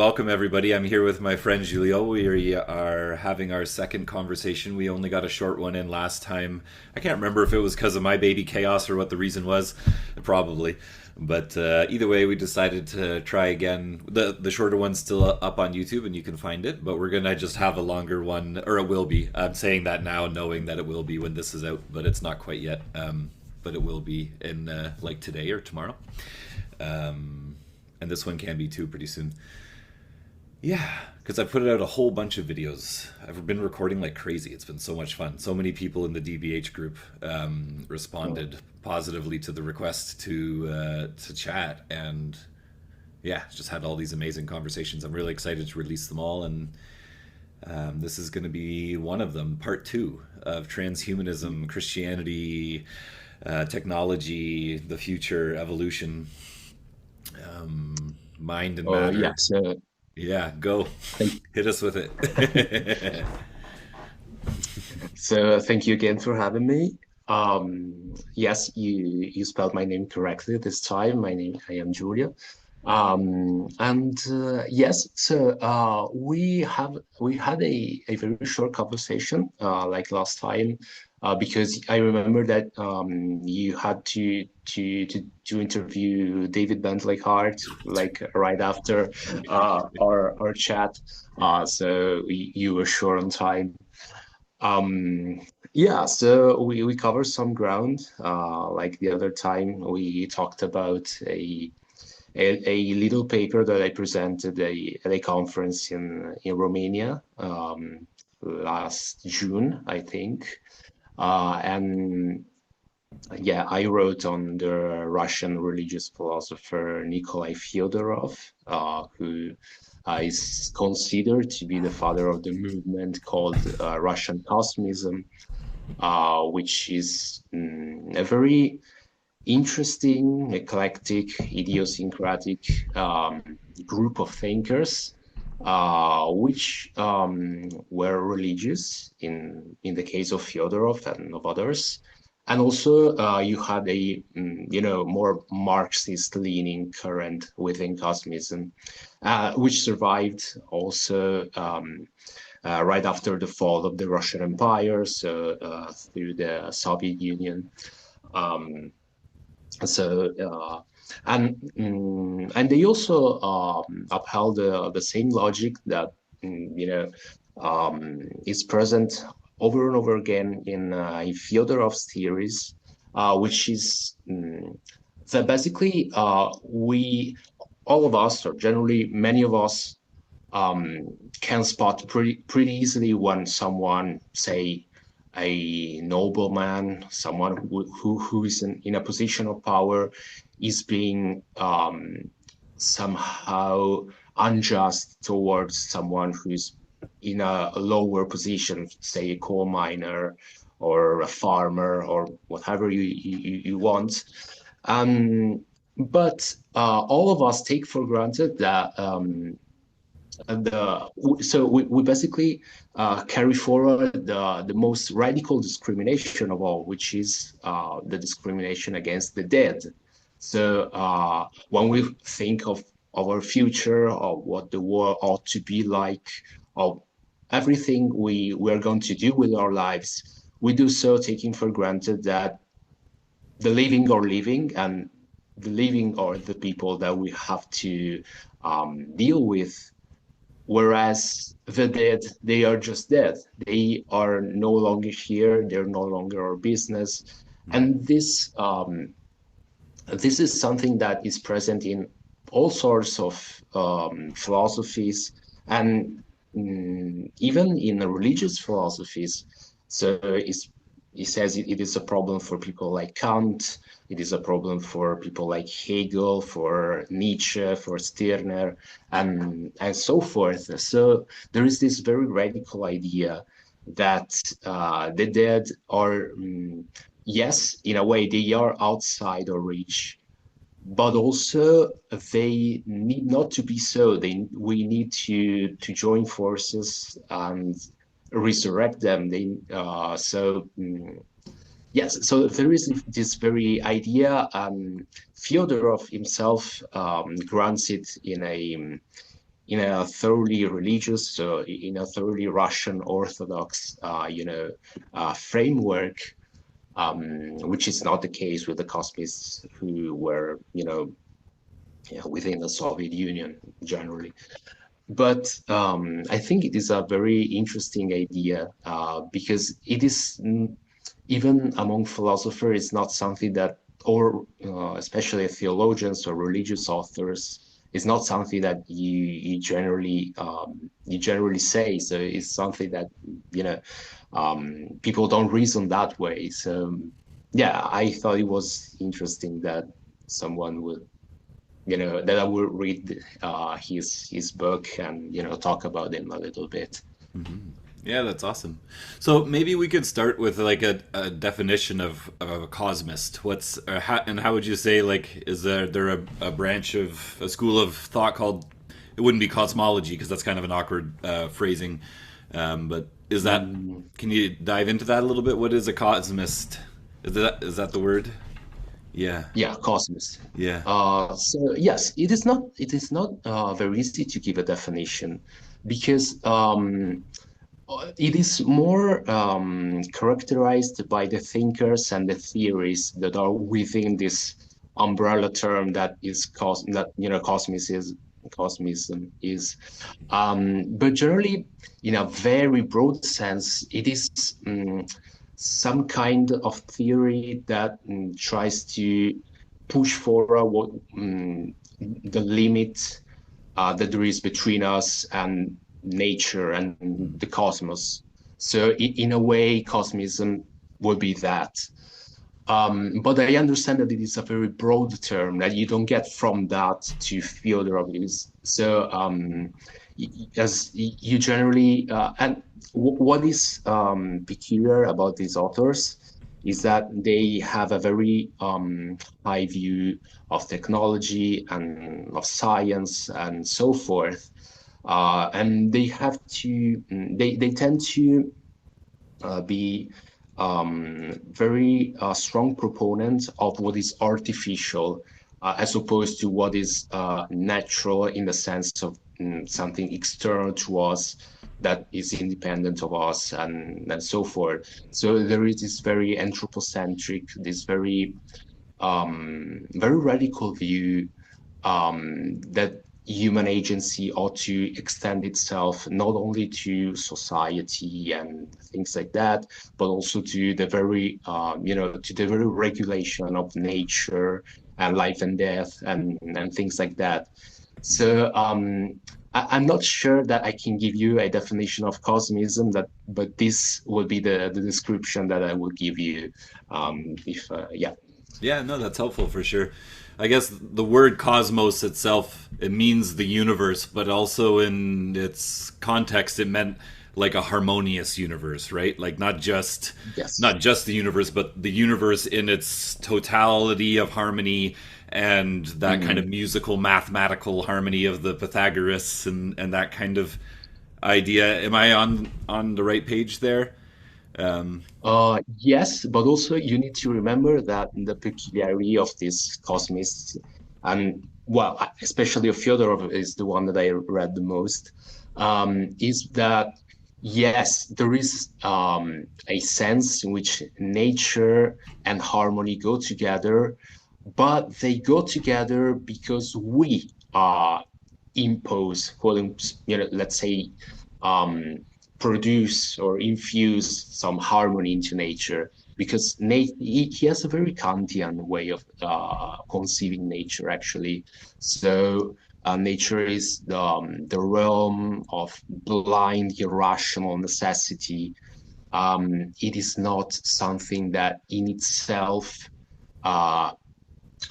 Welcome, everybody. I'm here with my friend Giulio. We are having our second conversation. We only got a short one in last time. I can't remember if it was because of my baby chaos or what the reason was. Probably. But either way, we decided to try again. The shorter one's still up on YouTube and you can find it, but we're going to just have a longer one, or it will be. I'm saying that now knowing that it will be when this is out, but it's not quite yet. But it will be in like today or tomorrow. And this one can be too pretty soon. Yeah, because I put out a whole bunch of videos. I've been recording like crazy. It's been so much fun. So many people in the DBH group responded positively to the request to chat, and yeah, just had all these amazing conversations. I'm really excited to release them all, and this is going to be one of them, part two of transhumanism, Christianity, technology, the future, evolution, mind and Oh, matter. yes. Yeah, go. Thank, Hit us with it. thank you again for having me. Yes, you spelled my name correctly this time. I am Giulio. Yes, we had a very short conversation like last time because I remember that you had to interview David Bentley Hart like right after our chat. You were short on time. Um, yeah, so we covered some ground. Like the other time, we talked about a little paper that I presented at a conference in Romania last June, I think. And yeah, I wrote on the Russian religious philosopher Nikolai Fyodorov, who is considered to be the father of the movement called Russian Cosmism, which is a very interesting, eclectic, idiosyncratic group of thinkers, which were religious in the case of Fyodorov and of others. And also, you had a more Marxist-leaning current within Cosmism, which survived also right after the fall of the Russian Empire, so through the Soviet Union. Um, so and they also upheld the same logic that is present over and over again in Fyodorov's theories, which is that basically we all of us, or generally many of us, can spot pretty easily when someone, say, a nobleman, someone who is in a position of power, is being somehow unjust towards someone who's in a lower position, say a coal miner or a farmer or whatever you want. But all of us take for granted that we basically carry forward the most radical discrimination of all, which is the discrimination against the dead. So when we think of our future, of what the world ought to be like, of everything we're going to do with our lives, we do so taking for granted that the living are living, and the living are the people that we have to deal with. Whereas the dead, they are just dead. They are no longer here. They're no longer our business. And this is something that is present in all sorts of philosophies, and even in the religious philosophies. So he says it is a problem for people like Kant. It is a problem for people like Hegel, for Nietzsche, for Stirner, and so forth. So there is this very radical idea that the dead are, yes, in a way, they are outside our reach, but also they need not to be so. We need to join forces and resurrect them. Yes, so there is this very idea. Fyodorov himself grants it in a thoroughly religious, so in a thoroughly Russian Orthodox, framework, which is not the case with the Cosmists who were, within the Soviet Union generally. But I think it is a very interesting idea because it is, even among philosophers, it's not something that, or especially theologians or religious authors, it's not something that you generally say. So it's something that people don't reason that way. So yeah, I thought it was interesting that someone would, that I would read his book and talk about him a little bit. Yeah, that's awesome. So maybe we could start with like a definition of a cosmist. How would you say, like, is there a branch of a school of thought called, it wouldn't be cosmology because that's kind of an awkward phrasing, but is that, can you dive into that a little bit? What is a cosmist? Is that the word? Yeah. Yeah, cosmos. Yeah. So yes, it is not very easy to give a definition because it is more characterized by the thinkers and the theories that are within this umbrella term that is cosmism is. But generally, in a very broad sense, it is some kind of theory that tries to push forward the limit that there is between us and nature and the cosmos. So in a way, cosmism would be that. But I understand that it is a very broad term that you don't get from that to further obvious. So as you generally, and what is peculiar about these authors is that they have a very high view of technology and of science and so forth. And they tend to be very strong proponents of what is artificial, as opposed to what is natural in the sense of something external to us that is independent of us and so forth. So there is this very anthropocentric, this very very radical view that human agency ought to extend itself not only to society and things like that, but also to the very, to the very regulation of nature and life and death and things like that. So I'm not sure that I can give you a definition of cosmism, but this will be the description that I will give you. Yeah. Yeah, no, that's helpful for sure. I guess the word cosmos itself, it means the universe, but also in its context it meant like a harmonious universe, right? Like Yes. not just the universe, but the universe in its totality of harmony and that kind of musical mathematical harmony of the Pythagoras and that kind of idea. Am I on the right page there? Yes, but also you need to remember that the peculiarity of these cosmists, and well, especially of Fyodorov is the one that I read the most, is that yes, there is a sense in which nature and harmony go together, but they go together because we impose, let's say, um, produce or infuse some harmony into nature because he has a very Kantian way of conceiving nature actually. So nature is the realm of blind irrational necessity. It is not something that in itself uh,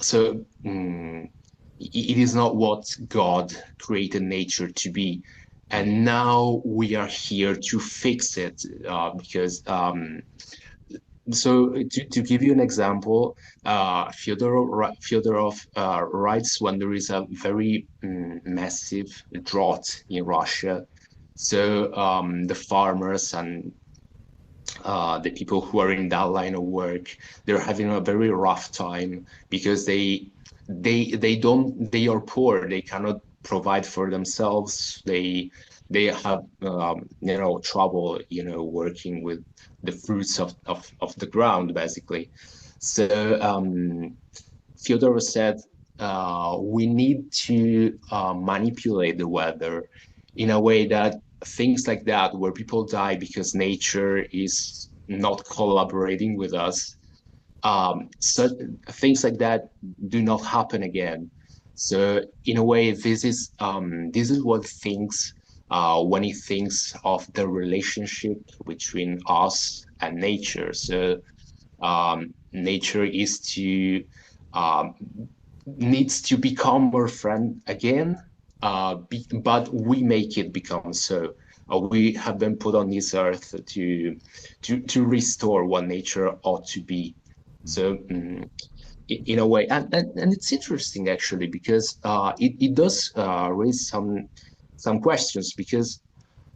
so it is not what God created nature to be. And now we are here to fix it because to give you an example, Fyodorov writes when there is a very massive drought in Russia. So the farmers and the people who are in that line of work, they're having a very rough time because they are poor. They cannot provide for themselves. They have trouble working with the fruits of the ground, basically. So Fyodor said we need to manipulate the weather in a way that things like that, where people die because nature is not collaborating with us, so things like that do not happen again. So in a way, this is what thinks when he thinks of the relationship between us and nature. So nature is to um, needs to become our friend again, but we make it become so. We have been put on this earth to restore what nature ought to be. So in a way, and it's interesting actually because it does raise some questions because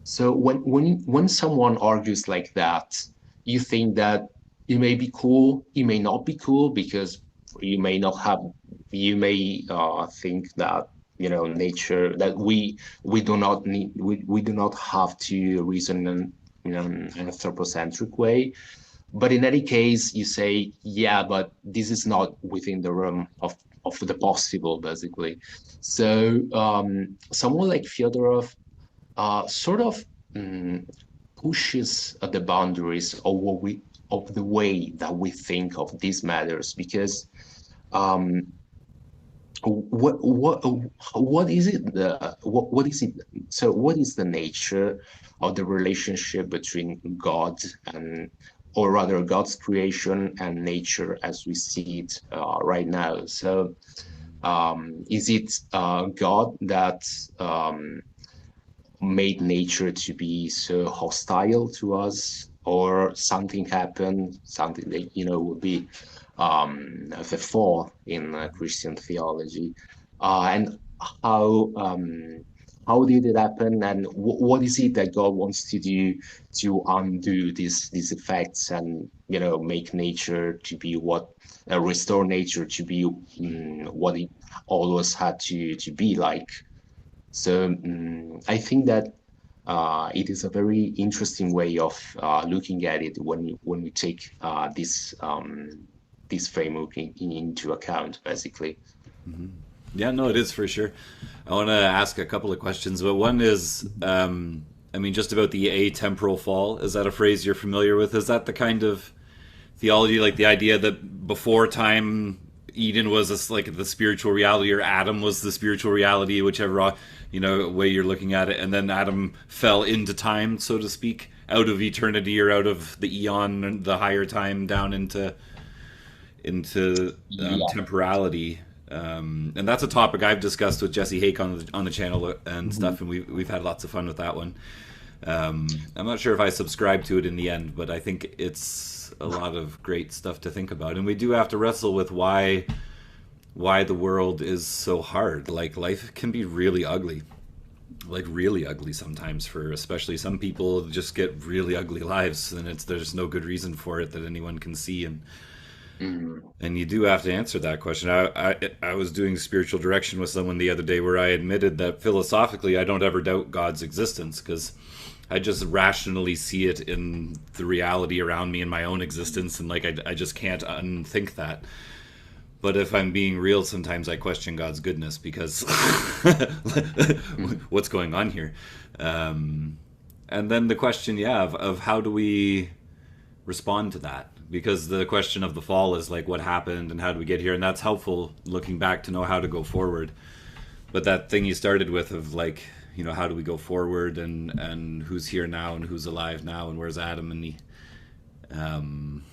so when someone argues like that, you think that it may be cool, it may not be cool because you may not have, you may think that nature that we do not need we do not have to reason in an anthropocentric way. But in any case, you say, yeah, but this is not within the realm of the possible, basically. So someone like Fyodorov sort of pushes the boundaries of what we of the way that we think of these matters because um, what is it what is it so what is the nature of the relationship between God and or rather God's creation and nature as we see it right now? So is it God that made nature to be so hostile to us, or something happened, something that would be the fall in Christian theology, and how how did it happen, and what is it that God wants to do to undo these effects and make nature to be what restore nature to be what it always had to be like. So I think that it is a very interesting way of looking at it when we take this framework into account, basically. Yeah, no, it is for sure. I want to ask a couple of questions, but one is, I mean, just about the atemporal fall. Is that a phrase you're familiar with? Is that the kind of theology, like the idea that before time, Eden was like the spiritual reality, or Adam was the spiritual reality, whichever way you're looking at it, and then Adam fell into time, so to speak, out of eternity or out of the eon, and the higher time, down into Yeah. temporality. And that's a topic I've discussed with Jesse Hake on the channel and Mhm. stuff, and we've had lots of fun with that one. I'm not sure if I subscribe to it in the end, but I think it's a lot of great stuff to think about, and we do have to wrestle with why the world is so hard. Like, life can be really ugly, like really ugly sometimes, for especially some people just get really ugly lives, and there's no good reason for it that anyone can see. Mhm. And you do have to answer that question. I was doing spiritual direction with someone the other day where I admitted that philosophically I don't ever doubt God's existence, because I just rationally see it in the reality around me in my own existence, and like I just can't unthink that. But if I'm being real, sometimes I question God's goodness, because Mhm. what's going on here? And then the question, yeah, of how do we respond to that? Because the question of the fall is like, what happened and how do we get here? And that's helpful looking back to know how to go forward. But that thing you started with of like, how do we go forward, and who's here now and who's alive now and where's Adam, and um,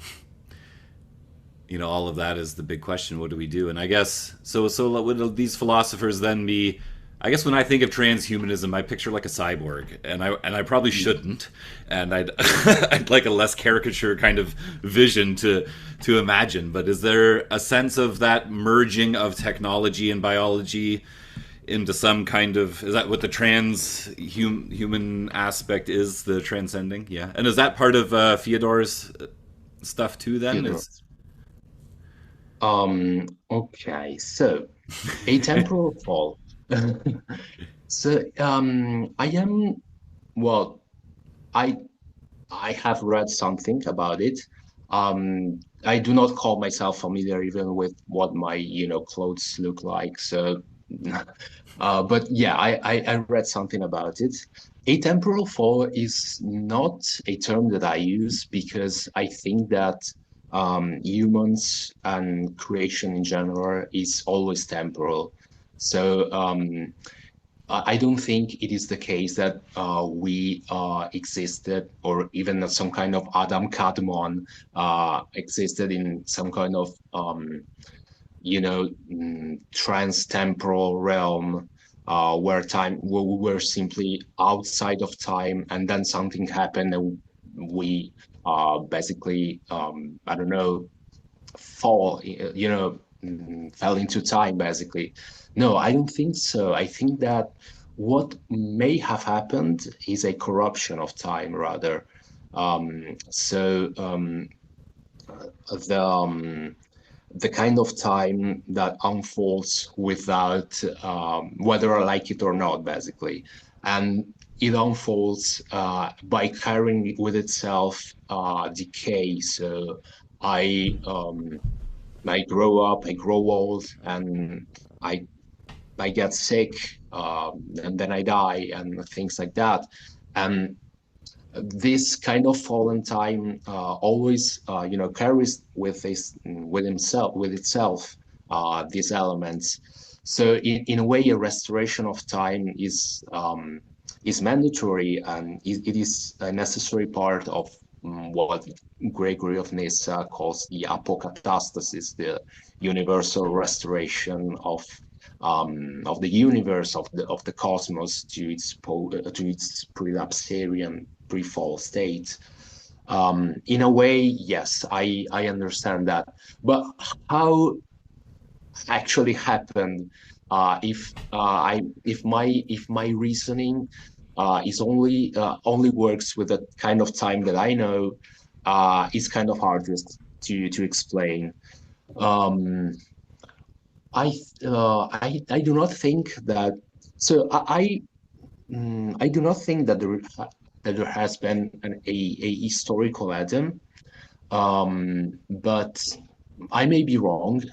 all of that is the big question. What do we do? And I guess so would these philosophers then be, I guess when I think of transhumanism, I picture like a cyborg, and I probably shouldn't, and I'd like a less caricature kind of vision to imagine. But is there a sense of that merging of technology and biology into some kind of, is that what the human aspect is, the transcending? Yeah, and is that part of Fyodor's stuff too? Then Fyodor. is Okay, so atemporal fall. So I am, well, I I have read something about it. I do not call myself familiar even with what my, clothes look like. So, but yeah, I read something about it. Atemporal fall is not a term that I use because I think that humans and creation in general is always temporal. So I don't think it is the case that we existed, or even that some kind of Adam Kadmon existed in some kind of, trans-temporal realm where we were simply outside of time, and then something happened and we basically, I don't know, fell into time basically. No, I don't think so. I think that what may have happened is a corruption of time rather. So the the kind of time that unfolds without whether I like it or not, basically, and it unfolds by carrying with itself decay. So I I grow up, I grow old, and I I get sick, and then I die, and things like that. And this kind of fallen time always, carries with itself these elements. So in a way, a restoration of time is mandatory, and it is a necessary part of what Gregory of Nyssa calls the apokatastasis, the universal restoration of the universe, of the cosmos to its prelapsarian pre-fall state. In a way, yes, I understand that, but how actually happened? If my reasoning is only works with the kind of time that I know, it's kind of hard to explain. Um, I do not think that. So I do not think that there has been a historical Adam, but I may be wrong.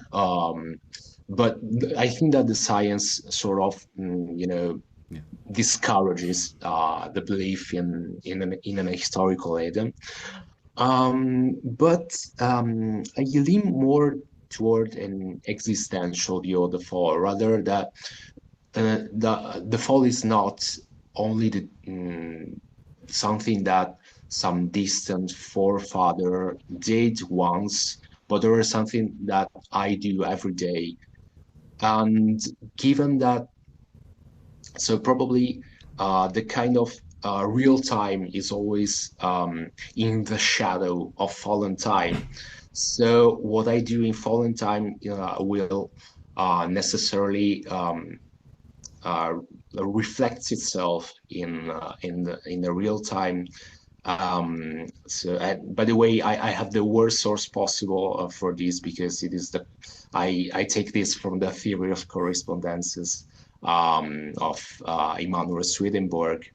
But I think that the science sort of, Yeah. discourages the belief in an historical Adam. But I lean more toward an existential view of the fall, rather that the fall is not only something that some distant forefather did once, but there is something that I do every day. And given that, so probably the kind of real time is always in the shadow of fallen time. So what I do in fallen time will necessarily uh, reflects itself in the real time. By the way, I have the worst source possible for this because it is I take this from the theory of correspondences of Immanuel Swedenborg.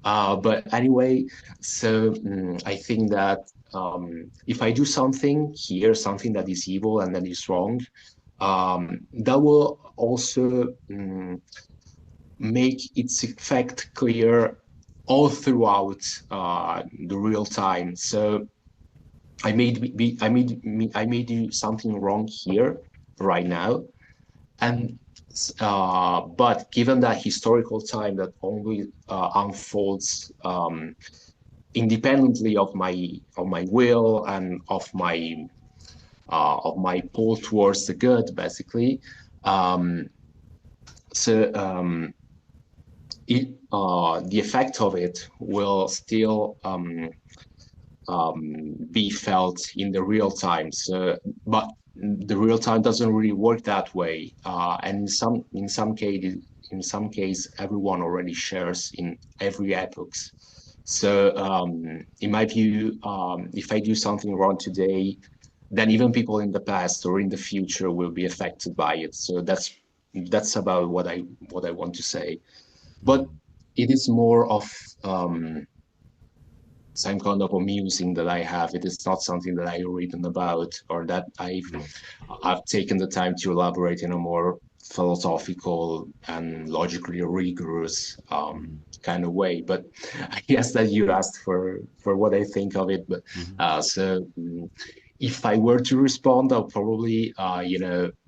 But anyway, so I think that if I do something here, something that is evil and that is wrong, that will also make its effect clear all throughout the real time. So I may do something wrong here right now, and but given that historical time that only unfolds independently of my will and of my pull towards the good, basically. Um, so the effect of it will still be felt in the real time. So, but the real time doesn't really work that way, and in some case, everyone already shares in every epoch. So, in my view, if I do something wrong today, then even people in the past or in the future will be affected by it. So that's about what I want to say. But it is more of some kind of amusing that I have. It is not something that I written about or that I've taken the time to elaborate in a more philosophical and logically rigorous kind of way. But I guess that you asked for what I think of it. But if I were to respond, I'll probably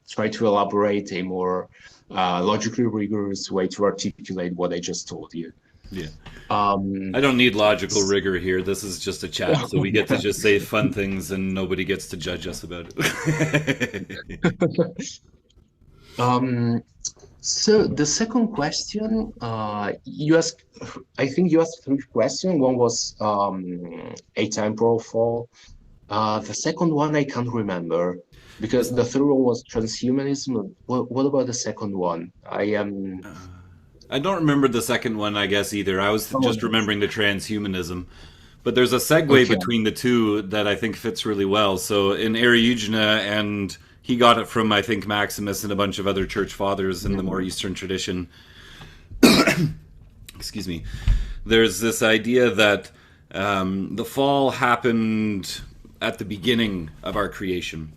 try to elaborate a more logically rigorous way to articulate what I just told you. Yeah. I don't need logical rigor here. This is just a chat, so we get to just say fun things and nobody gets to judge us about it. So the second question, you asked, I think you asked three questions. One was atemporal fall. The second one I can't remember because the third one was transhumanism. What about the second one? I don't remember the second one, I guess, either. I was just remembering the transhumanism. But there's a segue between the two that I think fits really well. So in Eriugena, and he got it from, I think, Maximus and a bunch of other church fathers in the more Eastern tradition. Excuse me. There's this idea that the fall happened at the beginning of our creation.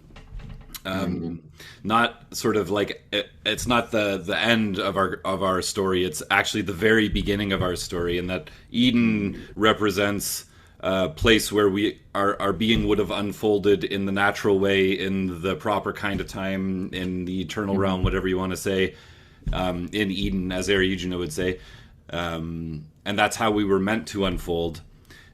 Not sort of like it's not the end of our story. It's actually the very beginning of our story, and that Eden represents a place where our being would have unfolded in the natural way, in the proper kind of time, in the eternal realm, whatever you want to say, in Eden, as Eriugena would say, and that's how we were meant to unfold.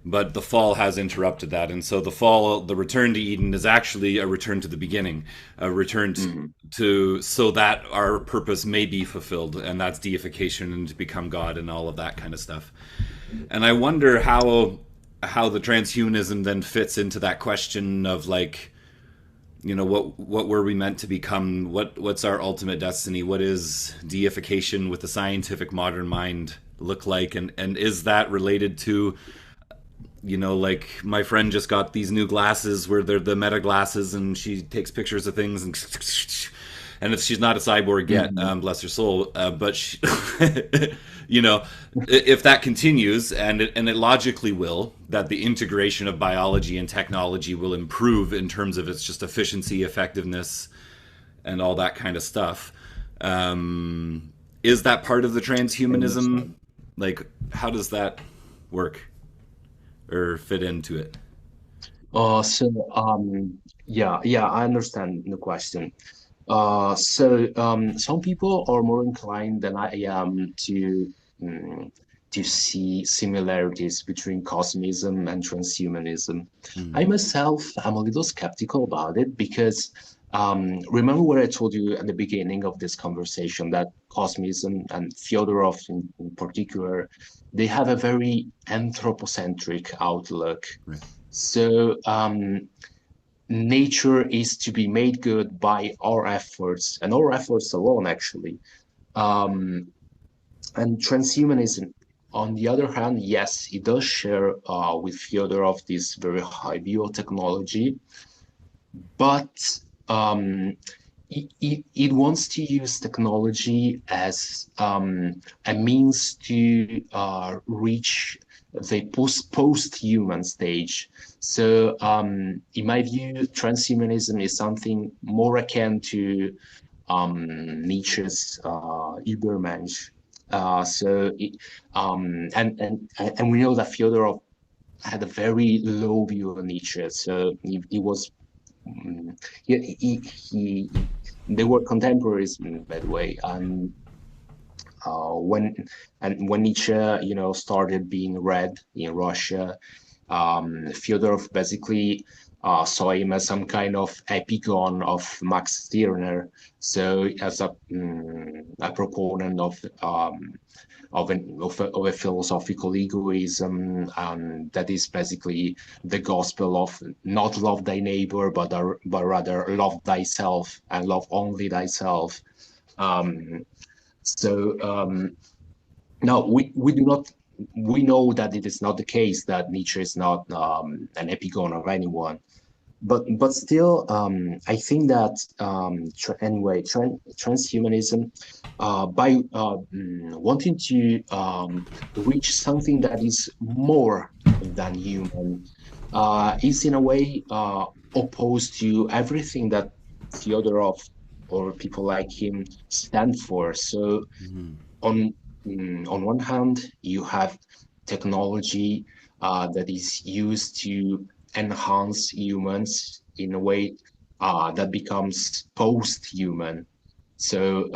But the fall has interrupted that, and so the return to Eden is actually a return to the beginning, a return to so that our purpose may be fulfilled, and that's deification and to become God and all of that kind of stuff. And I wonder how the transhumanism then fits into that question of, like, you know, what were we meant to become? What's our ultimate destiny? What is deification with the scientific modern mind look like? And is that related to, you know, like my friend just got these new glasses where they're the meta glasses, and she takes pictures of things, and she's not a cyborg yet, bless her soul. But she, you know, if that continues, and it logically will, that the integration of biology and technology will improve in terms of its just efficiency, effectiveness, and all that kind of stuff. Is that part of the transhumanism? Like, how does that work or fit into it? Yeah, I understand the question. Some people are more inclined than I am to see similarities between Cosmism and transhumanism. I myself am a little skeptical about it because remember what I told you at the beginning of this conversation, that Cosmism and Fyodorov in particular, they have a very anthropocentric outlook. Right. So nature is to be made good by our efforts, and our efforts alone, actually. And transhumanism, on the other hand, yes, it does share with Fyodorov this very high biotechnology, but it wants to use technology as a means to reach the post-human stage. So in my view, transhumanism is something more akin to Nietzsche's Übermensch. And we know that Fyodorov had a very low view of Nietzsche. So he was they were contemporaries, by the way. When Nietzsche, you know, started being read in Russia, Fyodorov basically saw him as some kind of epigon of Max Stirner, so as a proponent of a philosophical egoism, that is basically the gospel of not love thy neighbor, but rather love thyself and love only thyself. Now we know that it is not the case, that Nietzsche is not an epigon of anyone, but still, I think that transhumanism, by wanting to reach something that is more than human, is in a way opposed to everything that Fyodorov or people like him stand for. So Mhm. on on one hand, you have technology that is used to enhance humans in a way that becomes post-human. So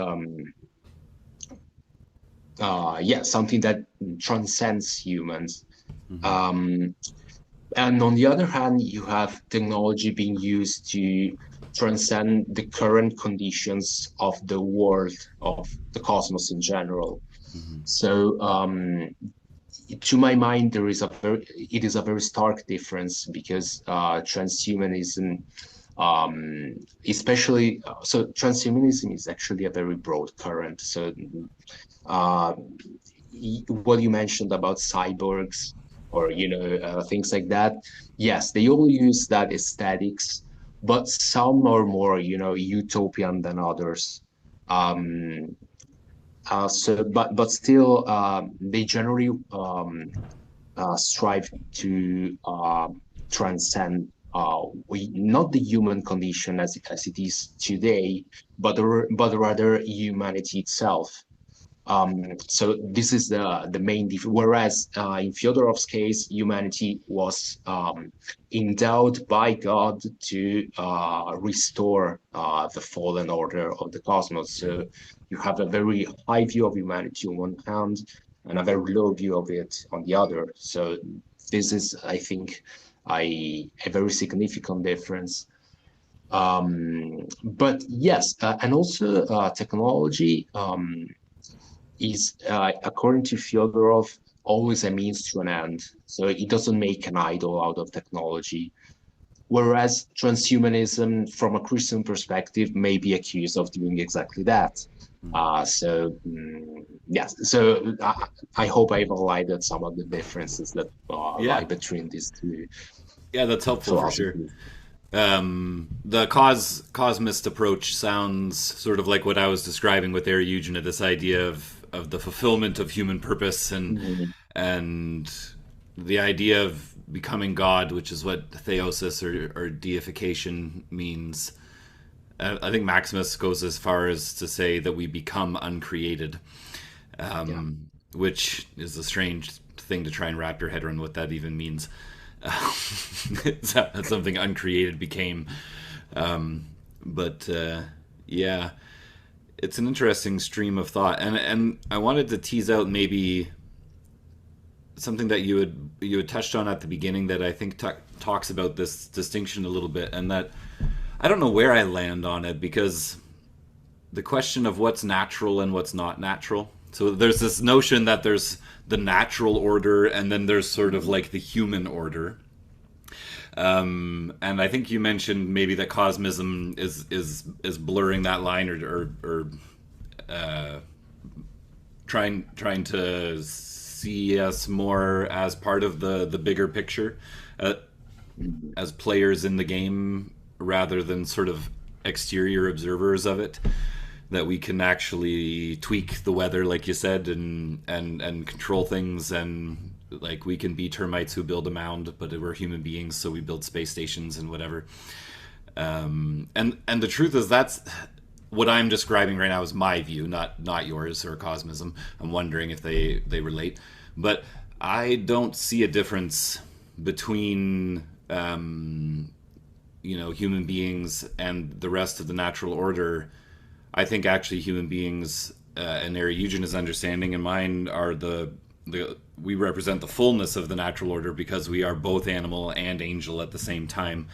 yeah, something that transcends humans. Mhm. Um, and on the other hand, you have technology being used to transcend the current conditions of the world, of the cosmos in general. Mhm. So to my mind, it is a very stark difference because transhumanism, especially, so transhumanism is actually a very broad current. So uh, what you mentioned about cyborgs or things like that, yes, they all use that aesthetics, but some are more utopian than others. Um, but still, they generally strive to transcend not the human condition as it is today, but rather humanity itself. So this is the main difference. Whereas in Fyodorov's case, humanity was endowed by God to restore the fallen order of the cosmos. So you have a very high view of humanity on one hand and a very low view of it on the other. So this is, I think, a very significant difference. But yes, and also technology. Is, according to Fyodorov, always a means to an end. So it doesn't make an idol out of technology. Whereas transhumanism, from a Christian perspective, may be accused of doing exactly that. Yes, so I hope I've highlighted some of the differences that lie Yeah. between these two Yeah, that's helpful for sure. philosophies. The cosmist approach sounds sort of like what I was describing with Eriugena, this idea of the fulfillment of human purpose Mhm. and the idea of becoming God, which is what theosis or deification means. I think Maximus goes as far as to say that we become uncreated, Yeah. which is a strange thing to try and wrap your head around what that even means. That something uncreated became. But yeah, it's an interesting stream of thought, and I wanted to tease out maybe something that you had touched on at the beginning that I think talks about this distinction a little bit, and that I don't know where I land on it because the question of what's natural and what's not natural. So there's this notion that there's the natural order and then there's sort of like the human order. And I think you mentioned maybe that cosmism is blurring that line or trying to see us more as part of the bigger picture, uh, Mhm. as players in the game rather than sort of exterior observers of it. That we can actually tweak the weather, like you said, and control things, and like we can be termites who build a mound, but we're human beings, so we build space stations and whatever. And the truth is that's what I'm describing right now is my view, not yours or cosmism. I'm wondering if they relate, but I don't see a difference between human beings and the rest of the natural order. I think actually human beings, and Eugene's understanding and mine are the we represent the fullness of the natural order because we are both animal and angel at the same time.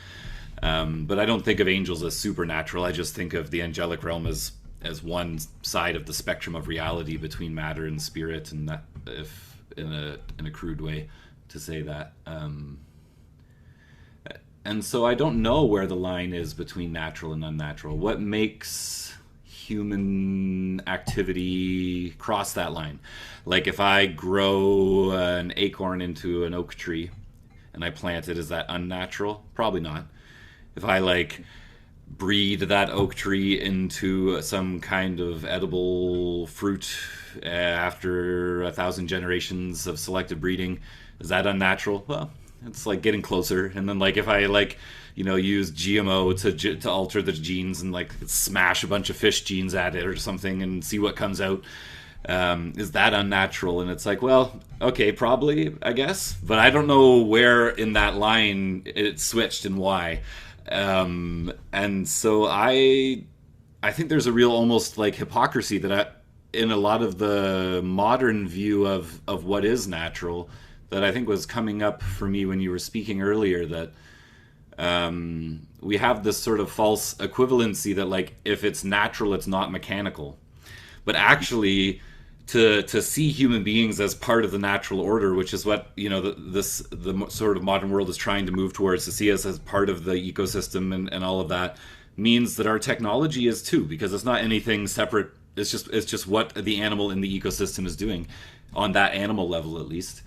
But I don't think of angels as supernatural. I just think of the angelic realm as one side of the spectrum of reality between matter and spirit, and that, if in a crude way to say that. And so I don't know where the line is between natural and unnatural. What makes human activity cross that line? Like if I grow an acorn into an oak tree and I plant it, is that unnatural? Probably not. If I like breed that oak tree into some kind of edible fruit after 1,000 generations of selective breeding, is that unnatural? Well, it's like getting closer. And then like if I like use GMO to alter the genes and like smash a bunch of fish genes at it or something and see what comes out, is that unnatural? And it's like, well, okay, probably, I guess, but I don't know where in that line it switched and why. And so I think there's a real almost like hypocrisy in a lot of the modern view of what is natural that I think was coming up for me when you were speaking earlier, that we have this sort of false equivalency that like if it's natural, it's not mechanical. But actually, to see human beings as part of the natural order, which is what the sort of modern world is trying to move towards, to see us as part of the ecosystem and all of that, means that our technology is too, because it's not anything separate. It's just what the animal in the ecosystem is doing, on that animal level at least.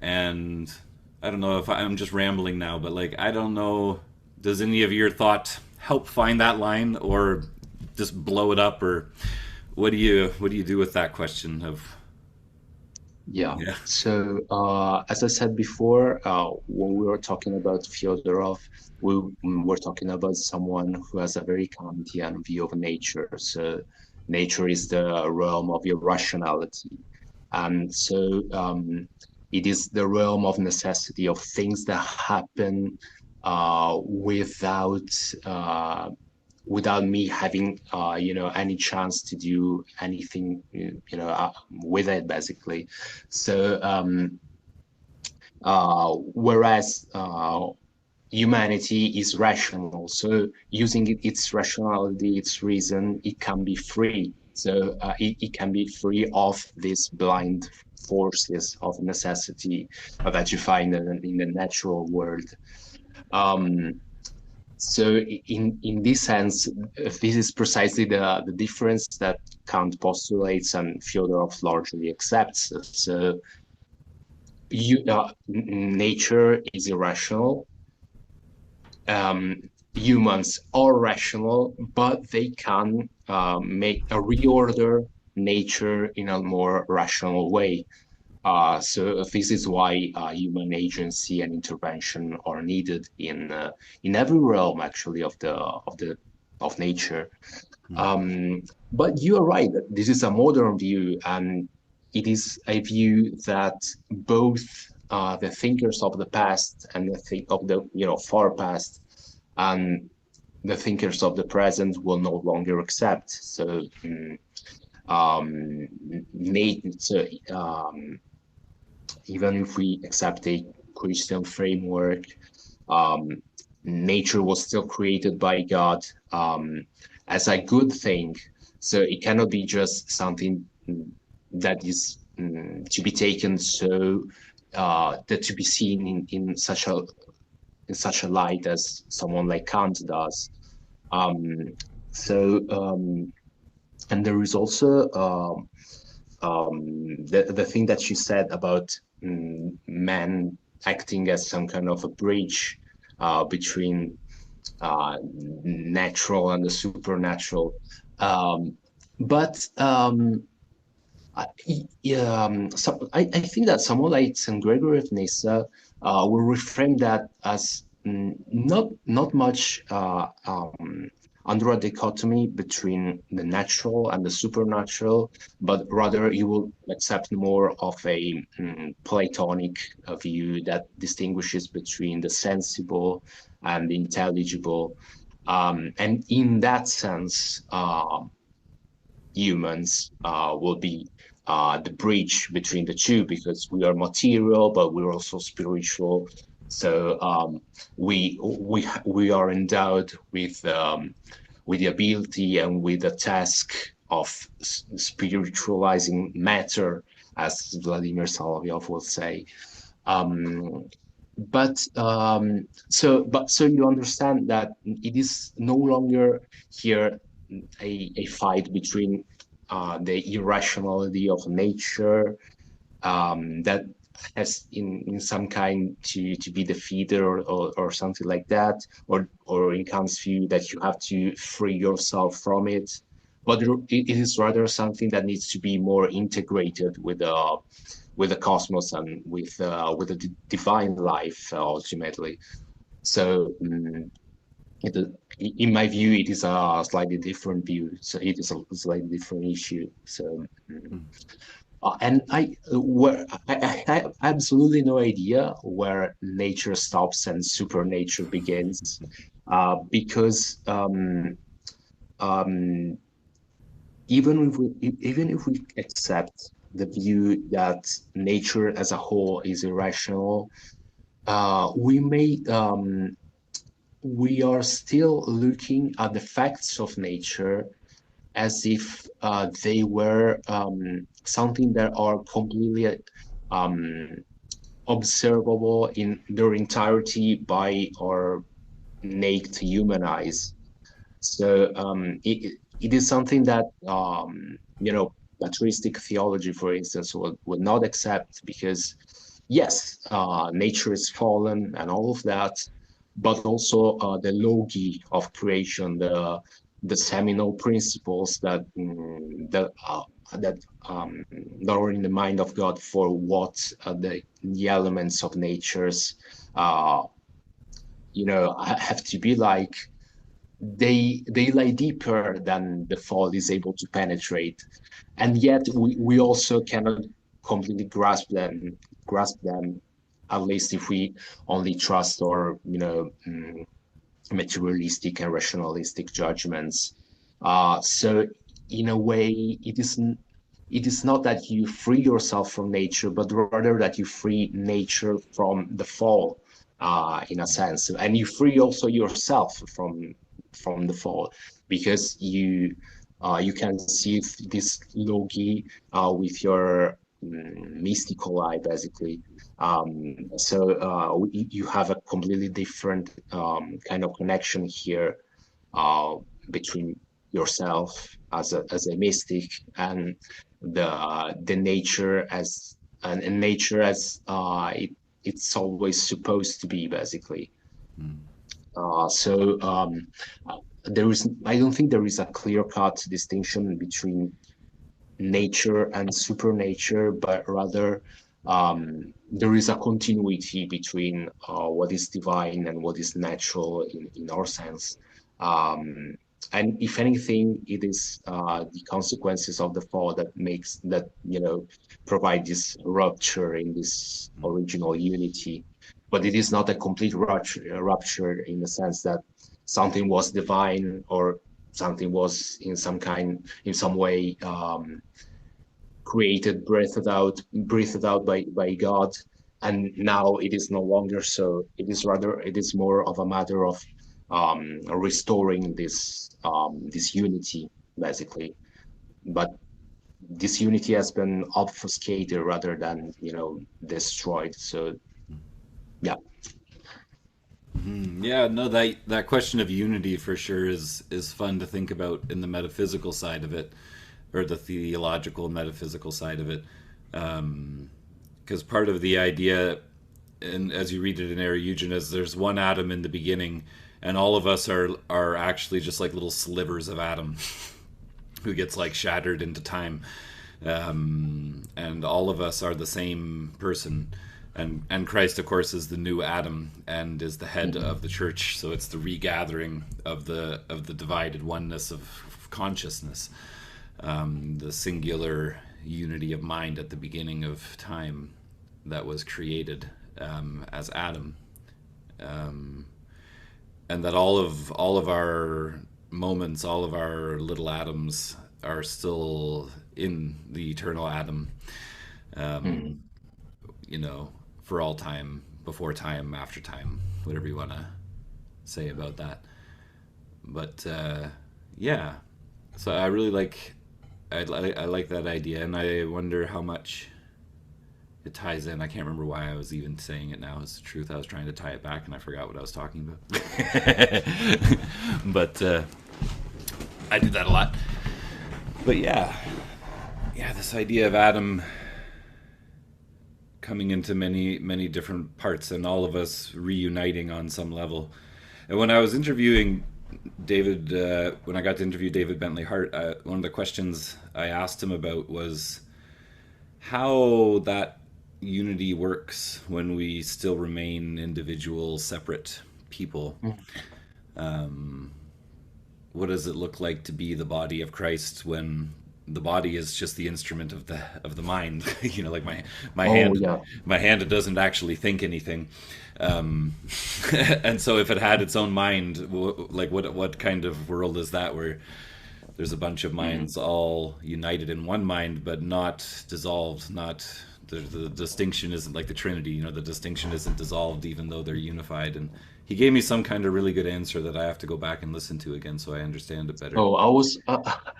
And I don't know if I'm just rambling now, but like I don't know. Does any of your thought help find that line, or just blow it up, or what do you do with that question of? Yeah. Yeah. So, as I said before, when we were talking about Fyodorov, we were talking about someone who has a very Kantian view of nature. So, nature is the realm of irrationality. And so, it is the realm of necessity, of things that happen without me having any chance to do anything with it, basically. So whereas humanity is rational, so using its rationality, its reason, it can be free. So it can be free of these blind forces of necessity that you find in the natural world. um, so in this sense, this is precisely the difference that Kant postulates and Fyodorov largely accepts. So nature is irrational. Humans are rational, but they can make a reorder nature in a more rational way. So this is why human agency and intervention are needed in every realm, actually, of nature. But you are right. This is a modern view, and it is a view that both the thinkers of the past and of the far past and the thinkers of the present will no longer accept. So, um, so even if we accept a Christian framework, um, nature was still created by God as a good thing. So it cannot be just something that is to be taken that to be seen in such a light as someone like Kant does. Um, so and there is also the thing that she said about man acting as some kind of a bridge between natural and the supernatural. But I think that someone like St Gregory of Nyssa will reframe that as not much under a dichotomy between the natural and the supernatural, but rather you will accept more of a Platonic view that distinguishes between the sensible and the intelligible. And in that sense, humans will be the bridge between the two, because we are material, but we're also spiritual. So we are endowed with the ability and with the task of spiritualizing matter, as Vladimir Soloviev will say. Um, so you understand that it is no longer here a fight between the irrationality of nature, that has in some kind to be defeated or something like that, or in Kant's view that you have to free yourself from it. But it is rather something that needs to be more integrated with the cosmos and with the divine life ultimately. So it, in my view, it is a slightly different view. So it is a slightly different issue. So. And I have absolutely no idea where nature stops and supernature begins, because even if we accept the view that nature as a whole is irrational, we are still looking at the facts of nature as if they were something that are completely observable in their entirety by our naked human eyes. So it is something that patristic theology, for instance, would not accept, because yes, nature is fallen and all of that, but also the logi of creation, the seminal principles that are in the mind of God for what the elements of nature's have to be like. They lie deeper than the fall is able to penetrate, and yet we also cannot completely grasp them, at least if we only trust our materialistic and rationalistic judgments. So in a way, it is not that you free yourself from nature, but rather that you free nature from the fall, in a sense, and you free also yourself from the fall, because you can see this logi with your mystical eye, basically. So you have a completely different kind of connection here between yourself as a mystic and the nature as and nature as it's always supposed to be, basically. So I don't think there is a clear-cut distinction between nature and supernature, but rather there is a continuity between what is divine and what is natural in our sense. And if anything, it is the consequences of the fall that provide this rupture in this original unity. But it is not a complete rupture in the sense that something was divine or something was in some way created, breathed out by God, and now it is no longer so. It is more of a matter of restoring this unity, basically. But this unity has been obfuscated rather than destroyed. So yeah. Yeah, no, that question of unity for sure is fun to think about in the metaphysical side of it, or the theological metaphysical side of it, because part of the idea, and as you read it in Aristotle, is there's one atom in the beginning, and all of us are actually just like little slivers of atom who gets like shattered into time, and all of us are the same person. And Christ, of course, is the new Adam and is the head of the church. So it's the regathering of the divided oneness of consciousness, the singular unity of mind at the beginning of time that was created as Adam, and that all of our moments, all of our little atoms, are still in the eternal Adam. For all time, before time, after time, whatever you want to say about that. But yeah, so I really like that idea, and I wonder how much it ties in. I can't remember why I was even saying it now. It's the truth. I was trying to tie it back, and I forgot what I was talking about. But I do that a lot. But yeah, this idea of Adam coming into many different parts, and all of us reuniting on some level. And when I was interviewing David, when I got to interview David Bentley Hart, one of the questions I asked him about was how that unity works when we still remain individual, separate people. What does it look like to be the body of Christ when the body is just the instrument of the mind? Like my Oh, hand, yeah. my hand, it doesn't actually think anything. And so if it had its own mind, like what kind of world is that, where there's a bunch of minds all united in one mind, but not dissolved, not the distinction isn't like the Trinity, the distinction isn't dissolved even though they're unified. And he gave me some kind of really good answer that I have to go back and listen to again so I understand it better. Oh,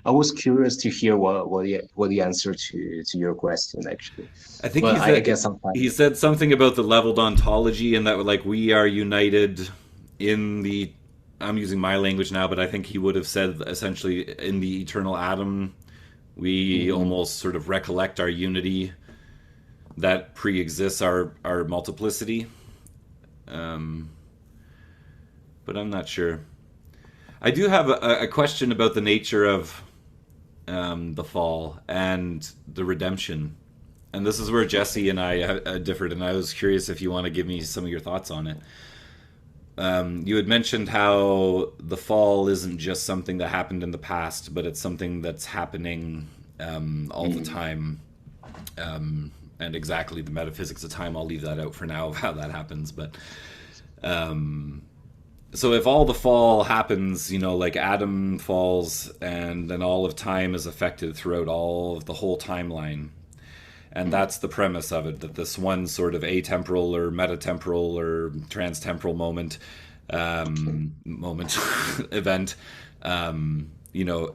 I was curious to hear what the answer to your question actually, I think but I guess I'm he fine. said something about the leveled ontology, and that like we are united in the, I'm using my language now, but I think he would have said essentially in the eternal atom, we Mhm. almost sort of recollect our unity that pre-exists our multiplicity. Um, but I'm not sure. I do have a question about the nature of the fall and the redemption. And this is where Jesse and I differed, and I was curious if you want to give me some of your thoughts on it. You had mentioned how the fall isn't just something that happened in the past, but it's something that's happening all the Mm. time. And exactly the metaphysics of time, I'll leave that out for now of how that happens. But so if all the fall happens, like Adam falls, and then all of time is affected throughout all of the whole timeline, and Mm. that's the premise of it, that this one sort of atemporal or metatemporal or transtemporal Okay. moment event,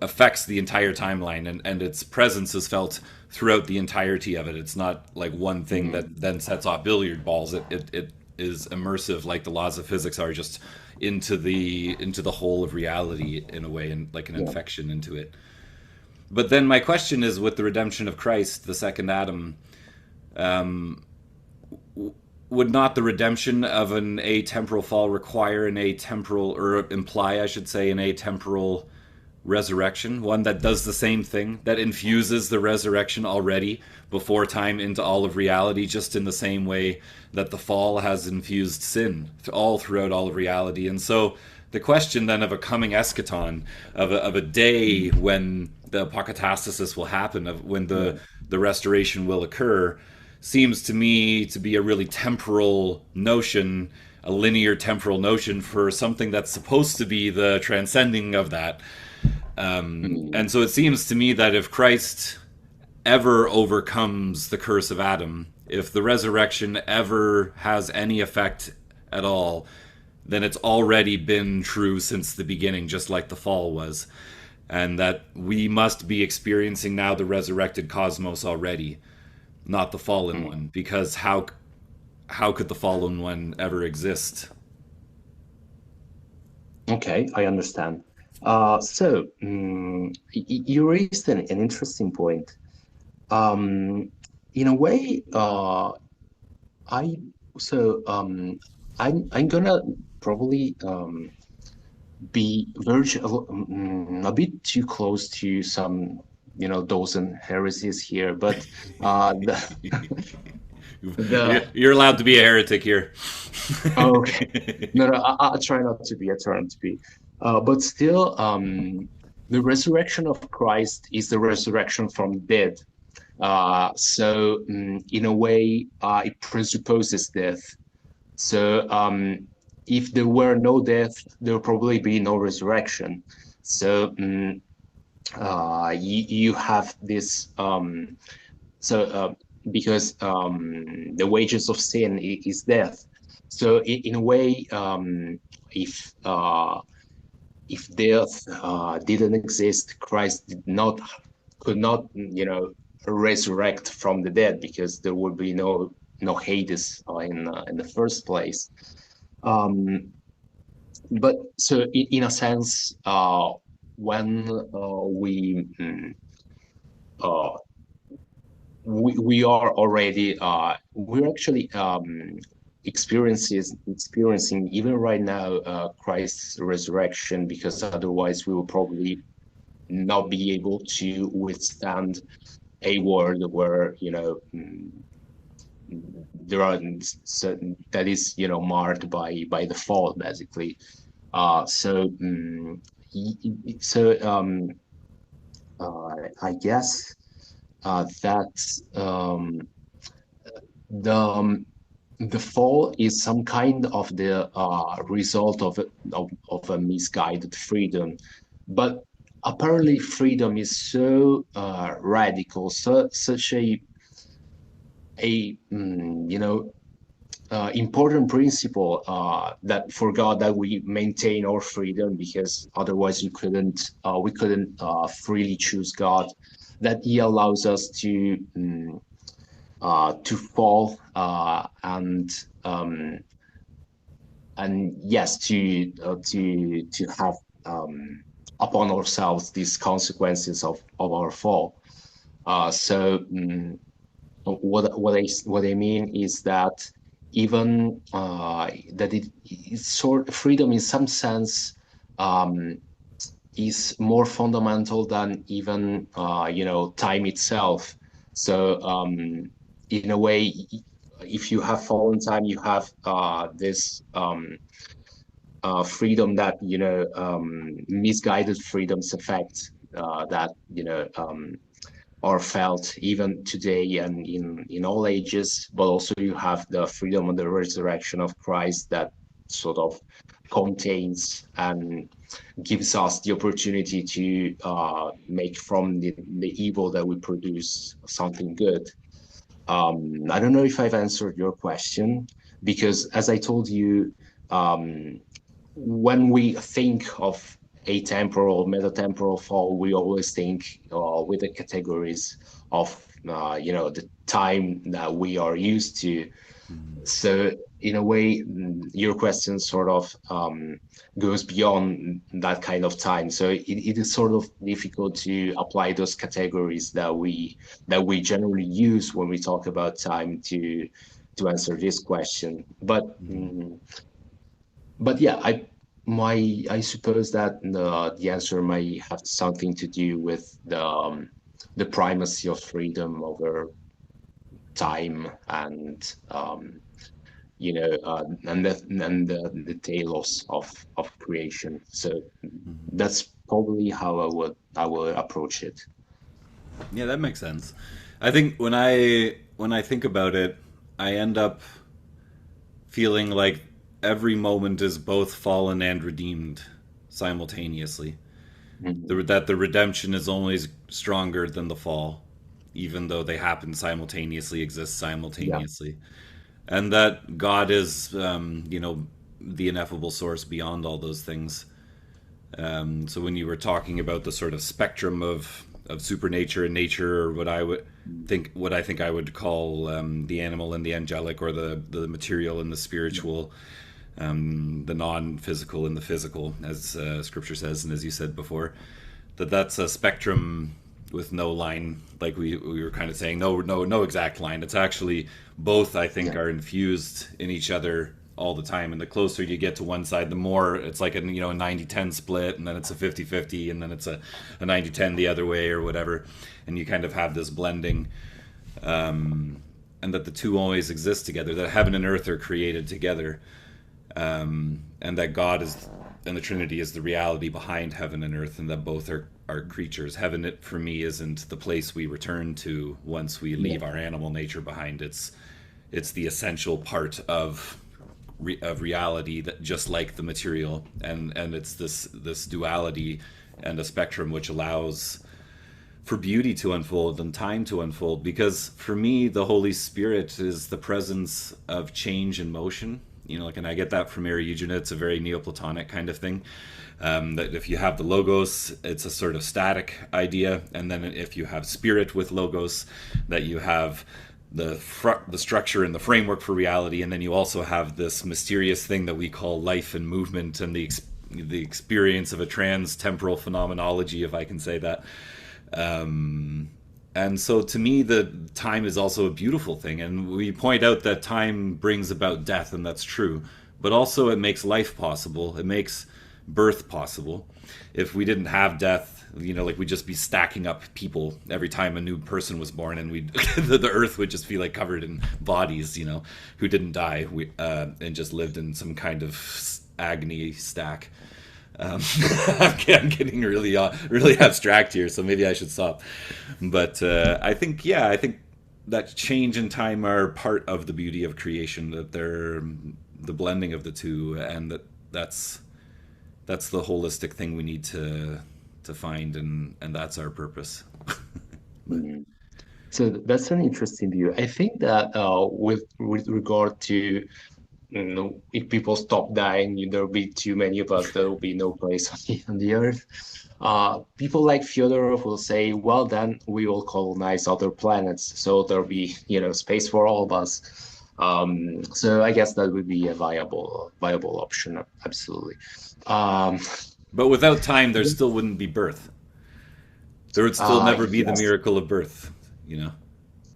affects the entire timeline, and its presence is felt throughout the entirety of it. It's not like one thing that Mm. then sets off billiard balls. It is immersive, like the laws of physics are, just into the whole of reality in a way, and like an Yeah. infection into it. But then my question is, with the redemption of Christ, the second Adam, would not the redemption of an atemporal fall require an atemporal, or imply, I should say, an atemporal resurrection? One that does the same thing, that infuses the resurrection already before time into all of reality, just in the same way that the fall has infused sin all throughout all of reality. And so the question then of a coming eschaton, of a day Mm. when the apokatastasis will happen, of when Yeah. the restoration will occur, seems to me to be a really temporal notion, a linear temporal notion for something that's supposed to be the transcending of that. Mm. And so it seems to me that if Christ ever overcomes the curse of Adam, if the resurrection ever has any effect at all, then it's already been true since the beginning, just like the fall was. And that we must be experiencing now the resurrected cosmos already, not the fallen Mm. one, because how could the fallen one ever exist? Okay, I understand. You raised an interesting point. Um, in a way, I so I'm gonna probably be a bit too close to some dozen heresies here, but the You're allowed to be a heretic here. okay, no, I'll try not to be a turn to be, but still, the resurrection of Christ is the resurrection from dead. In a way, it presupposes death. So if there were no death, there would probably be no resurrection. So you have this because the wages of sin is death. So in a way, if death didn't exist, Christ could not resurrect from the dead because there would be no Hades in the first place. But so in a sense, when we uh, we are already we're actually experiencing even right now Christ's resurrection, because otherwise we will probably not be able to withstand a world where there are certain that is marked by the fall basically. So so I guess that the the fall is some kind of the result of a misguided freedom, but apparently freedom is so radical, such a important principle that for God that we maintain our freedom, because otherwise we couldn't freely choose God, that He allows us to fall and yes to have upon ourselves these consequences of our fall. So what I mean is that even that it's sort of freedom in some sense is more fundamental than even time itself. So in a way, if you have fallen time, you have this freedom that misguided freedoms affect that are felt even today and in all ages. But also you have the freedom of the resurrection of Christ that sort of contains and gives us the opportunity to make from the evil that we produce something good. I don't know if I've answered your question, because as I told you, when we think of atemporal, metatemporal fall, we always think with the categories of the time that we are used to. So in a way, your question sort of goes beyond that kind of time. So it is sort of difficult to apply those categories that we generally use when we talk about time to answer this question. But yeah, I suppose that the answer might have something to do with the primacy of freedom over time and the tails of creation. So that's probably how I would approach it. Yeah, that makes sense. I think when I think about it, I end up feeling like every moment is both fallen and redeemed simultaneously. Mhm. That the redemption is always stronger than the fall, even though they happen simultaneously, exist Yeah, simultaneously, and that God is, the ineffable source beyond all those things. So when you were talking about the sort of spectrum of supernature and nature, or what I think I would call the animal and the angelic, or the material and the spiritual, the non-physical and the physical, as Scripture says, and as you said before, that's a spectrum with no line, like we were kind of saying, no exact line. It's actually both, I think, yeah, are infused in each other all the time, and the closer you get to one side, the more it's like a 90-10 split, and then it's a 50-50, and then it's a 90-10 the other way, or whatever, and you kind of have this blending, and that the two always exist together, that heaven and earth are created together, and that God is, and the Trinity is the reality behind heaven and earth, and that both are creatures. Heaven, for me, isn't the place we return to once we yeah, leave our animal nature behind. It's the essential part of reality, that just like the material, and it's this duality and a spectrum which allows for beauty to unfold and time to unfold. Because for me, the Holy Spirit is the presence of change and motion. And I get that from Eriugena. It's a very Neoplatonic kind of thing. That if you have the logos, it's a sort of static idea, and then if you have spirit with logos, that you have the structure and the framework for reality, and then you also have this mysterious thing that we call life and movement, and the experience of a trans-temporal phenomenology, if I can say that. And And so to me, the time is also a beautiful thing. And we point out that time brings about death, and that's true. But also it makes life possible. It makes birth possible. If we didn't have death, like we'd just be stacking up people every time a new person was born, and the earth would just be like covered in bodies, who didn't die, and just lived in some kind of agony stack. I'm getting really abstract here, so maybe I should stop. But I think that change and time are part of the beauty of creation. That they're the blending of the two, and that's the holistic thing we need to find, and that's our purpose. Mm. So that's an interesting view. I think that with regard to if people stop dying, there'll be too many of us. There will be no place on the earth. People like Fyodorov will say, "Well, then we will colonize other planets, so there'll be space for all of us." So I guess that would be a viable option. Absolutely. Um, But without time, there still wouldn't be birth. There would still never be the yes. miracle of birth, you know?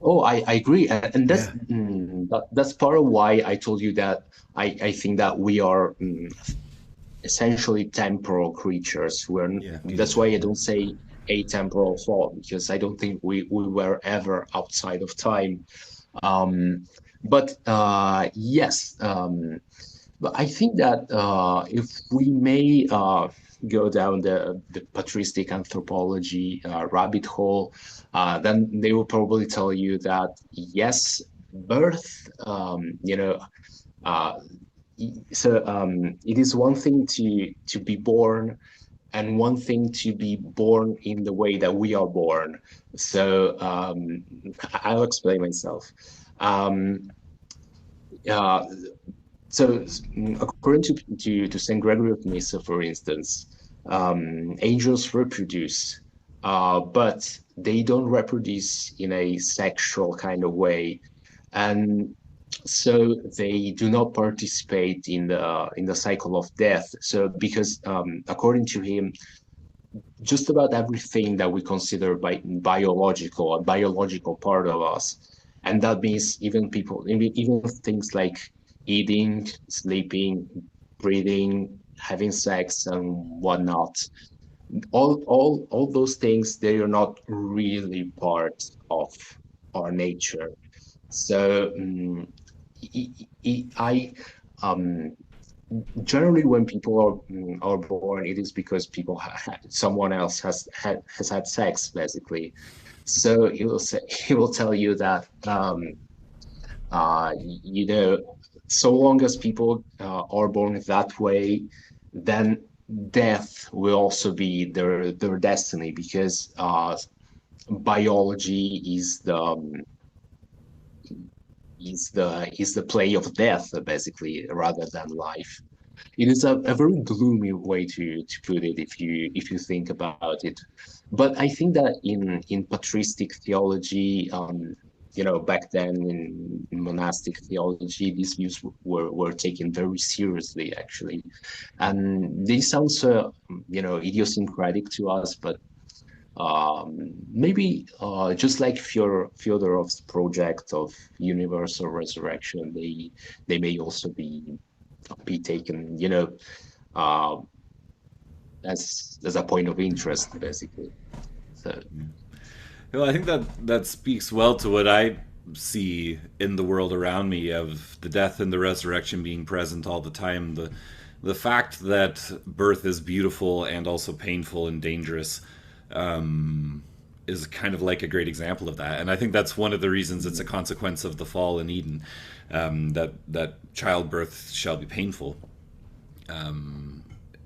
Oh, I agree, and Yeah, that's part of why I told you that I think that we are essentially temporal creatures. yeah, That's beautiful. why I don't say atemporal thought, because I don't think we were ever outside of time. But yes, but I think that if we may go down the patristic anthropology rabbit hole, then they will probably tell you that yes, birth, uh, it is one thing to be born, and one thing to be born in the way that we are born. So I'll explain myself. Um, uh, so, according to St. Gregory of Nyssa, for instance, angels reproduce, but they don't reproduce in a sexual kind of way, and so they do not participate in the cycle of death. So, because according to him, just about everything that we consider biological, a biological part of us, and that means even things like eating, sleeping, breathing, having sex, and whatnot. All those things, they are not really part of our nature. So I um, generally, when people are born, it is because someone else has had sex, basically. So he will tell you that you know, so long as people are born that way, then death will also be their destiny, because biology is the play of death, basically, rather than life. It is a very gloomy way to put it, if you think about it. But I think that in patristic theology, back then in monastic theology, these views were taken very seriously, actually. And this sounds, idiosyncratic to us, but maybe just like Fyodorov's project of universal resurrection, they may also be taken, uh, as a point of interest, basically. So, Well, I think that speaks well to what I see in the world around me of the death and the resurrection being present all the time. The fact that birth is beautiful and also painful and dangerous is kind of like a great example of that. And I think that's one of the reasons it's a consequence of the fall in Eden, that childbirth shall be painful.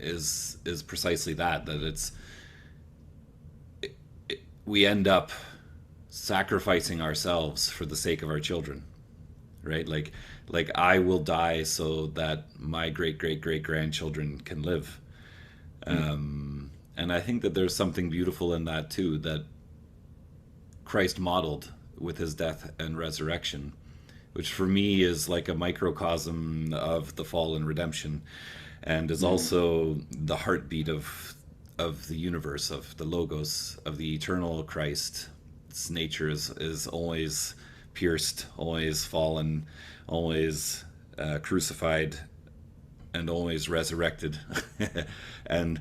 Is precisely that we end up sacrificing ourselves for the sake of our children, right? Like I will die so that my great great great grandchildren can live. And I think that there's something beautiful in that too, that Christ modeled with his death and resurrection, which for me is like a microcosm of the fall and redemption, and is also the heartbeat of the universe, of the logos, of the eternal Christ its nature is always pierced, always fallen, always crucified, and always resurrected, and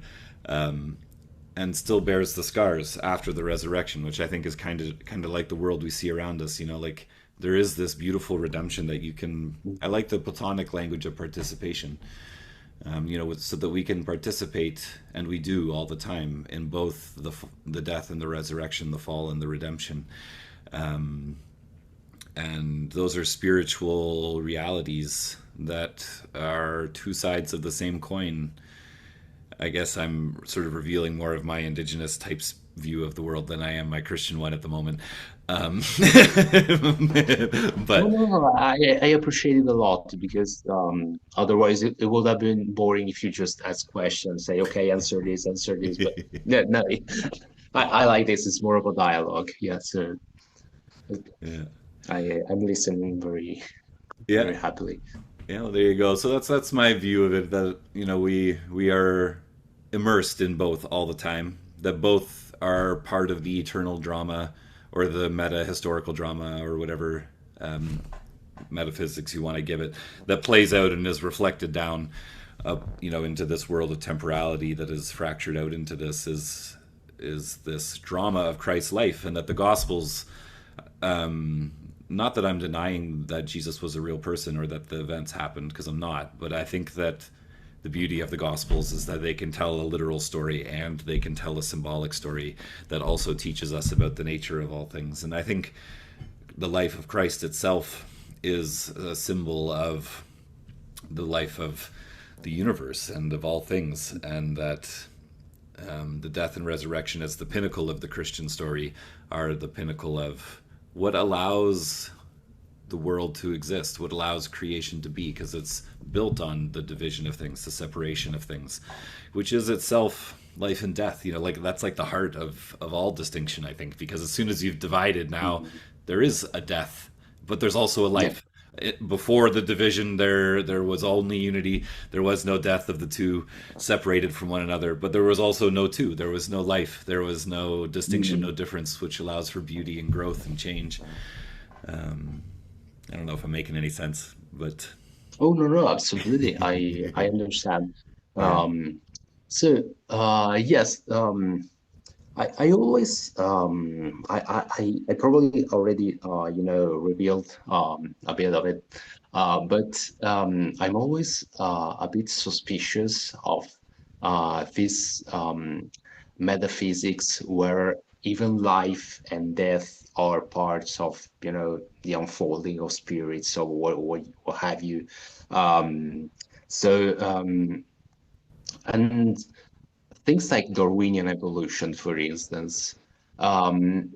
and still bears the scars after the resurrection, which I think is kind of like the world we see around us. You know, like there is this beautiful redemption that you can. I like the Platonic language of participation. You know, so that we can participate, and we do all the time, in both the death and the resurrection, the fall and the redemption. And those are spiritual realities that are two sides of the same coin. I guess I'm sort of revealing more of my indigenous types view of the world than I am my Christian one at the moment. Um, No, but no, no. I appreciate it a lot because otherwise it would have been boring if you just ask questions, say, okay, answer this. But no, no, I like this. It's more of a dialogue. Yeah, so yeah, I'm listening very, yeah, very happily. yeah. Well, there you go. So that's my view of it. That you know we are immersed in both all the time. That both are part of the eternal drama or the meta historical drama or whatever metaphysics you want to give it, that plays out and is reflected down you know, into this world of temporality that is fractured out into this is this drama of Christ's life. And that the Gospels, not that I'm denying that Jesus was a real person or that the events happened, because I'm not, but I think that the beauty of the Gospels is that they can tell a literal story and they can tell a symbolic story that also teaches us about the nature of all things. And I think the life of Christ itself is a symbol of the life of the universe and of all things, and that the death and resurrection as the pinnacle of the Christian story are the pinnacle of what allows the world to exist, what allows creation to be, because it's built on the division of things, the separation of things, which is itself life and death. You know, like that's like the heart of all distinction, I think, because as soon as you've divided, now there is a death, but there's also a Yeah. life. Before the division, there was only unity. There was no death of the two separated from one another, but there was also no two. There was no life. There was no distinction, no difference, which allows for beauty and growth and change. I don't know if I'm making any sense, but Oh, no, no, absolutely. I understand. yeah. Um, so yes, I always I probably already revealed a bit of it, but I'm always a bit suspicious of this metaphysics where even life and death are parts of the unfolding of spirits or what have you. Um, so and things like Darwinian evolution, for instance. Um,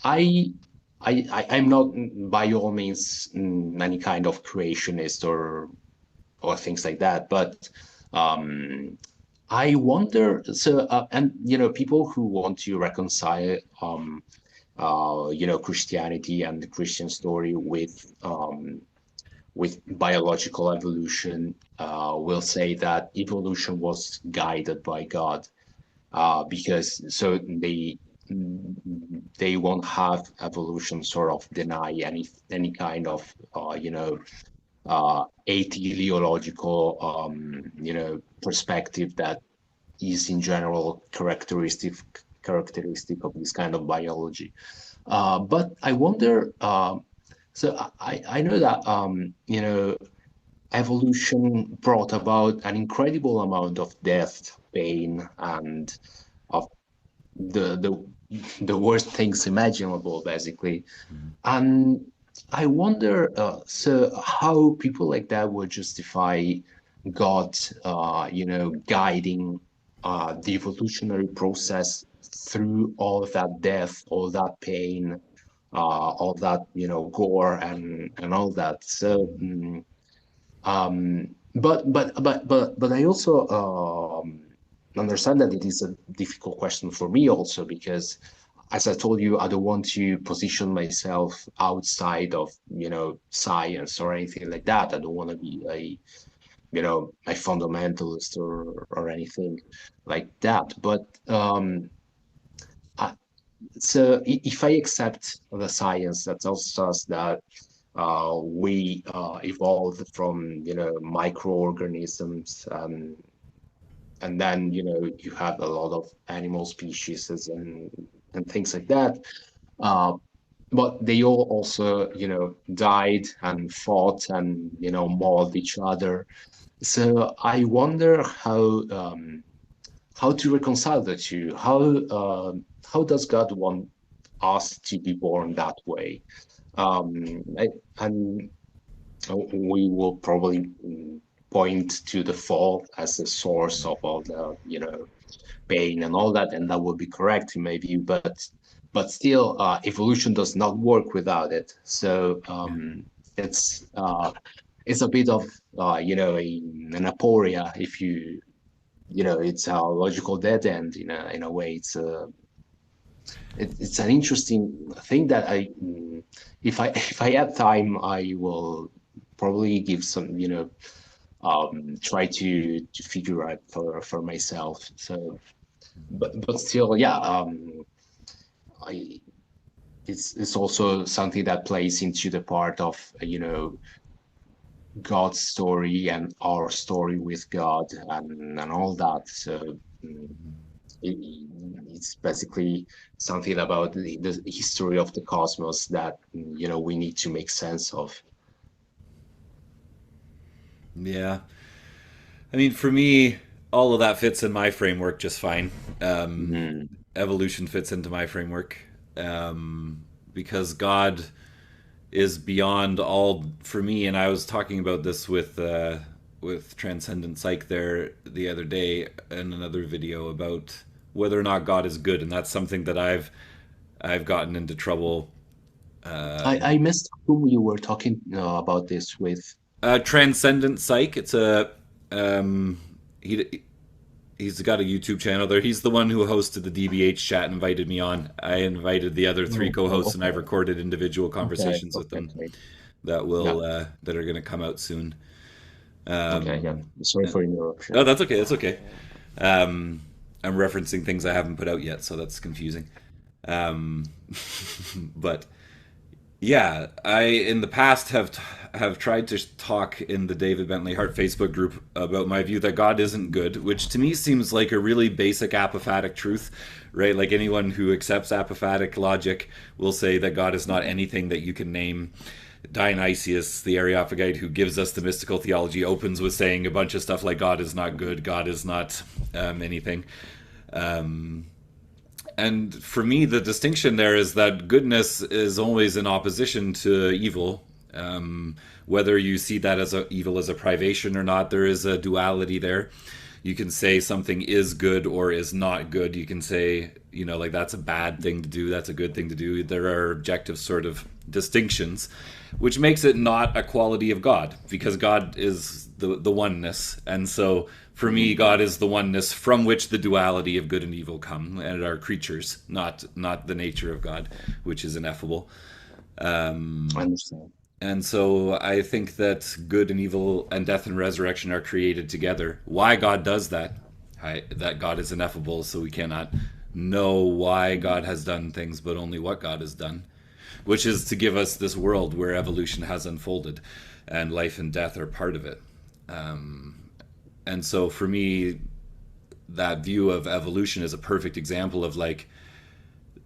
I, I'm not by all means any kind of creationist or things like that, but um, I wonder. So, and people who want to reconcile, Christianity and the Christian story with biological evolution, will say that evolution was guided by God, because so they won't have evolution sort of deny any kind of a teleological perspective that is in general characteristic of this kind of biology. But I wonder. So I know that evolution brought about an incredible amount of death, pain, and of the worst things imaginable, basically. And I wonder, so how people like that would justify God, guiding the evolutionary process through all that death, all that pain, all that gore and all that. So. But I also understand that it is a difficult question for me also because, as I told you, I don't want to position myself outside of science or anything like that. I don't want to be a fundamentalist or anything like that. But So if I accept the science that tells us that we evolved from, microorganisms, and then, you have a lot of animal species and things like that. Uh, but they all also, died and fought and, mauled each other. So I wonder how to reconcile the two. How does God want us to be born that way? And we will probably point to the fall as the source of all the pain and all that, and that would be correct in my view. But still, evolution does not work without it. So Yeah. it's it's a bit of an aporia if it's a logical dead end in a way. It's an interesting thing that if I have time, I will probably give some, try to figure out for myself. So, but still, yeah, I it's also something that plays into the part of God's story and our story with God and all that. So. It, it's basically something about the history of the cosmos that we need to make sense of. Yeah. I mean, for me, all of that fits in my framework just fine. Mm. Evolution fits into my framework because God is beyond all for me. And I was talking about this with Transcendent Psych there the other day in another video about whether or not God is good, and that's something that I've gotten into trouble. I missed whom you were talking about this with. Transcendent Psych. It's a he he's got a YouTube channel there. He's the one who hosted the DBH chat and invited me on. I invited the other three Oh, co-hosts, and I've okay, recorded individual okay, conversations with okay, them okay. that Yeah, will that are going to come out soon. okay, yeah. Um, Sorry for interruption. oh, that's okay. That's okay. Um, I'm referencing things I haven't put out yet, so that's confusing. Um, but yeah, I in the past have tried to talk in the David Bentley Hart Facebook group about my view that God isn't good, which to me seems like a really basic apophatic truth, right? Like anyone who accepts apophatic logic will say that God is not anything that you can name. Dionysius, the Areophagite who gives us the mystical theology, opens with saying a bunch of stuff like God is not good, God is not anything. Um, and for me, the distinction there is that goodness is always in opposition to evil. Whether you see that as evil as a privation or not, there is a duality there. You can say something is good or is not good. You can say, like that's a bad thing to do, that's a good thing to do. There are objective sort of distinctions, which makes it not a quality of God, because God is the oneness. And so for me, God is the oneness from which the duality of good and evil come, and are creatures, not the nature of God, which is ineffable. I understand. And so I think that good and evil and death and resurrection are created together. Why God does that, that God is ineffable, so we cannot know why God has done things, but only what God has done, which is to give us this world where evolution has unfolded and life and death are part of it. And so for me, that view of evolution is a perfect example of like,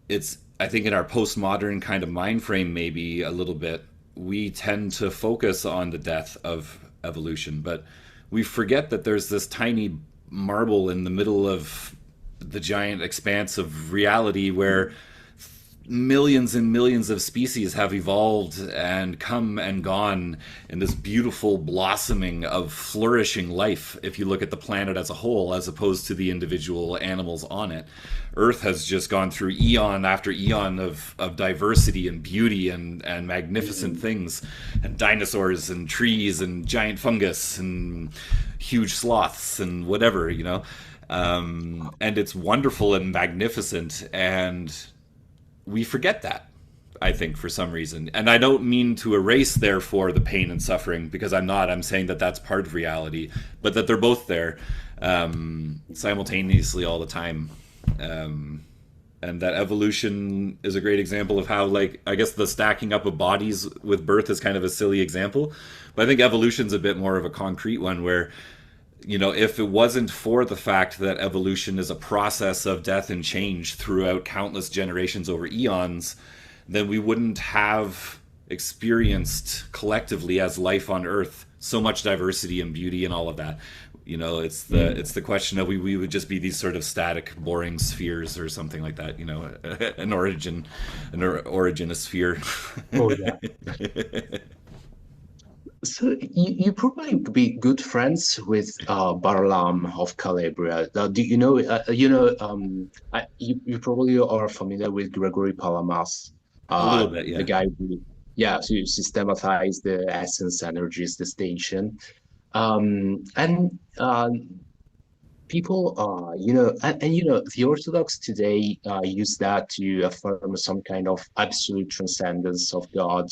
it's, I think in our postmodern kind of mind frame, maybe a little bit, we tend to focus on the death of evolution, but we forget that there's this tiny marble in the middle of the giant expanse of reality where millions and millions of species have evolved and come and gone in this beautiful blossoming of flourishing life. If you look at the planet as a whole, as opposed to the individual animals on it, Earth has just gone through eon after eon of diversity and beauty and magnificent things, and dinosaurs and trees and giant fungus and huge sloths and whatever. And it's wonderful and magnificent, and we forget that, I think, for some reason. And I don't mean to erase, therefore, the pain and suffering, because I'm not. I'm saying that that's part of reality, but that they're both there simultaneously all the time. and that evolution is a great example of how, like, I guess the stacking up of bodies with birth is kind of a silly example, but I think evolution's a bit more of a concrete one where, if it wasn't for the fact that evolution is a process of death and change throughout countless generations over eons, then we wouldn't have experienced collectively as life on Earth so much diversity and beauty and all of that. It's the question of we would just be these sort of static, boring spheres or something like that. An origin, a sphere. Oh yeah. So you probably be good friends with Barlaam of Calabria. Do you know? You probably are familiar with Gregory Palamas, A little bit, the yeah. guy who systematized the essence energies distinction. And people, the Orthodox today use that to affirm some kind of absolute transcendence of God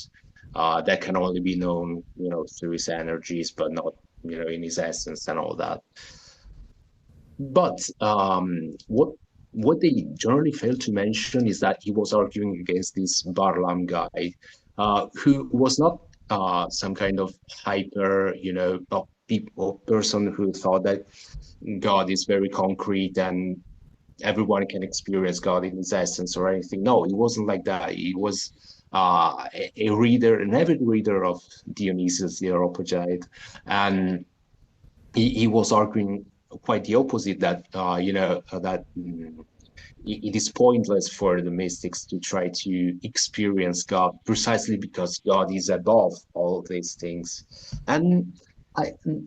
that can only be known, through his energies, but not, in his essence and all that. But what they generally fail to mention is that he was arguing against this Barlam guy, who was not some kind of hyper, person who thought that God is very concrete and everyone can experience God in his essence or anything. No, he wasn't like that. He was a reader, an avid reader of Dionysius the Areopagite, and he was arguing quite the opposite, that it is pointless for the mystics to try to experience God precisely because God is above all these things. And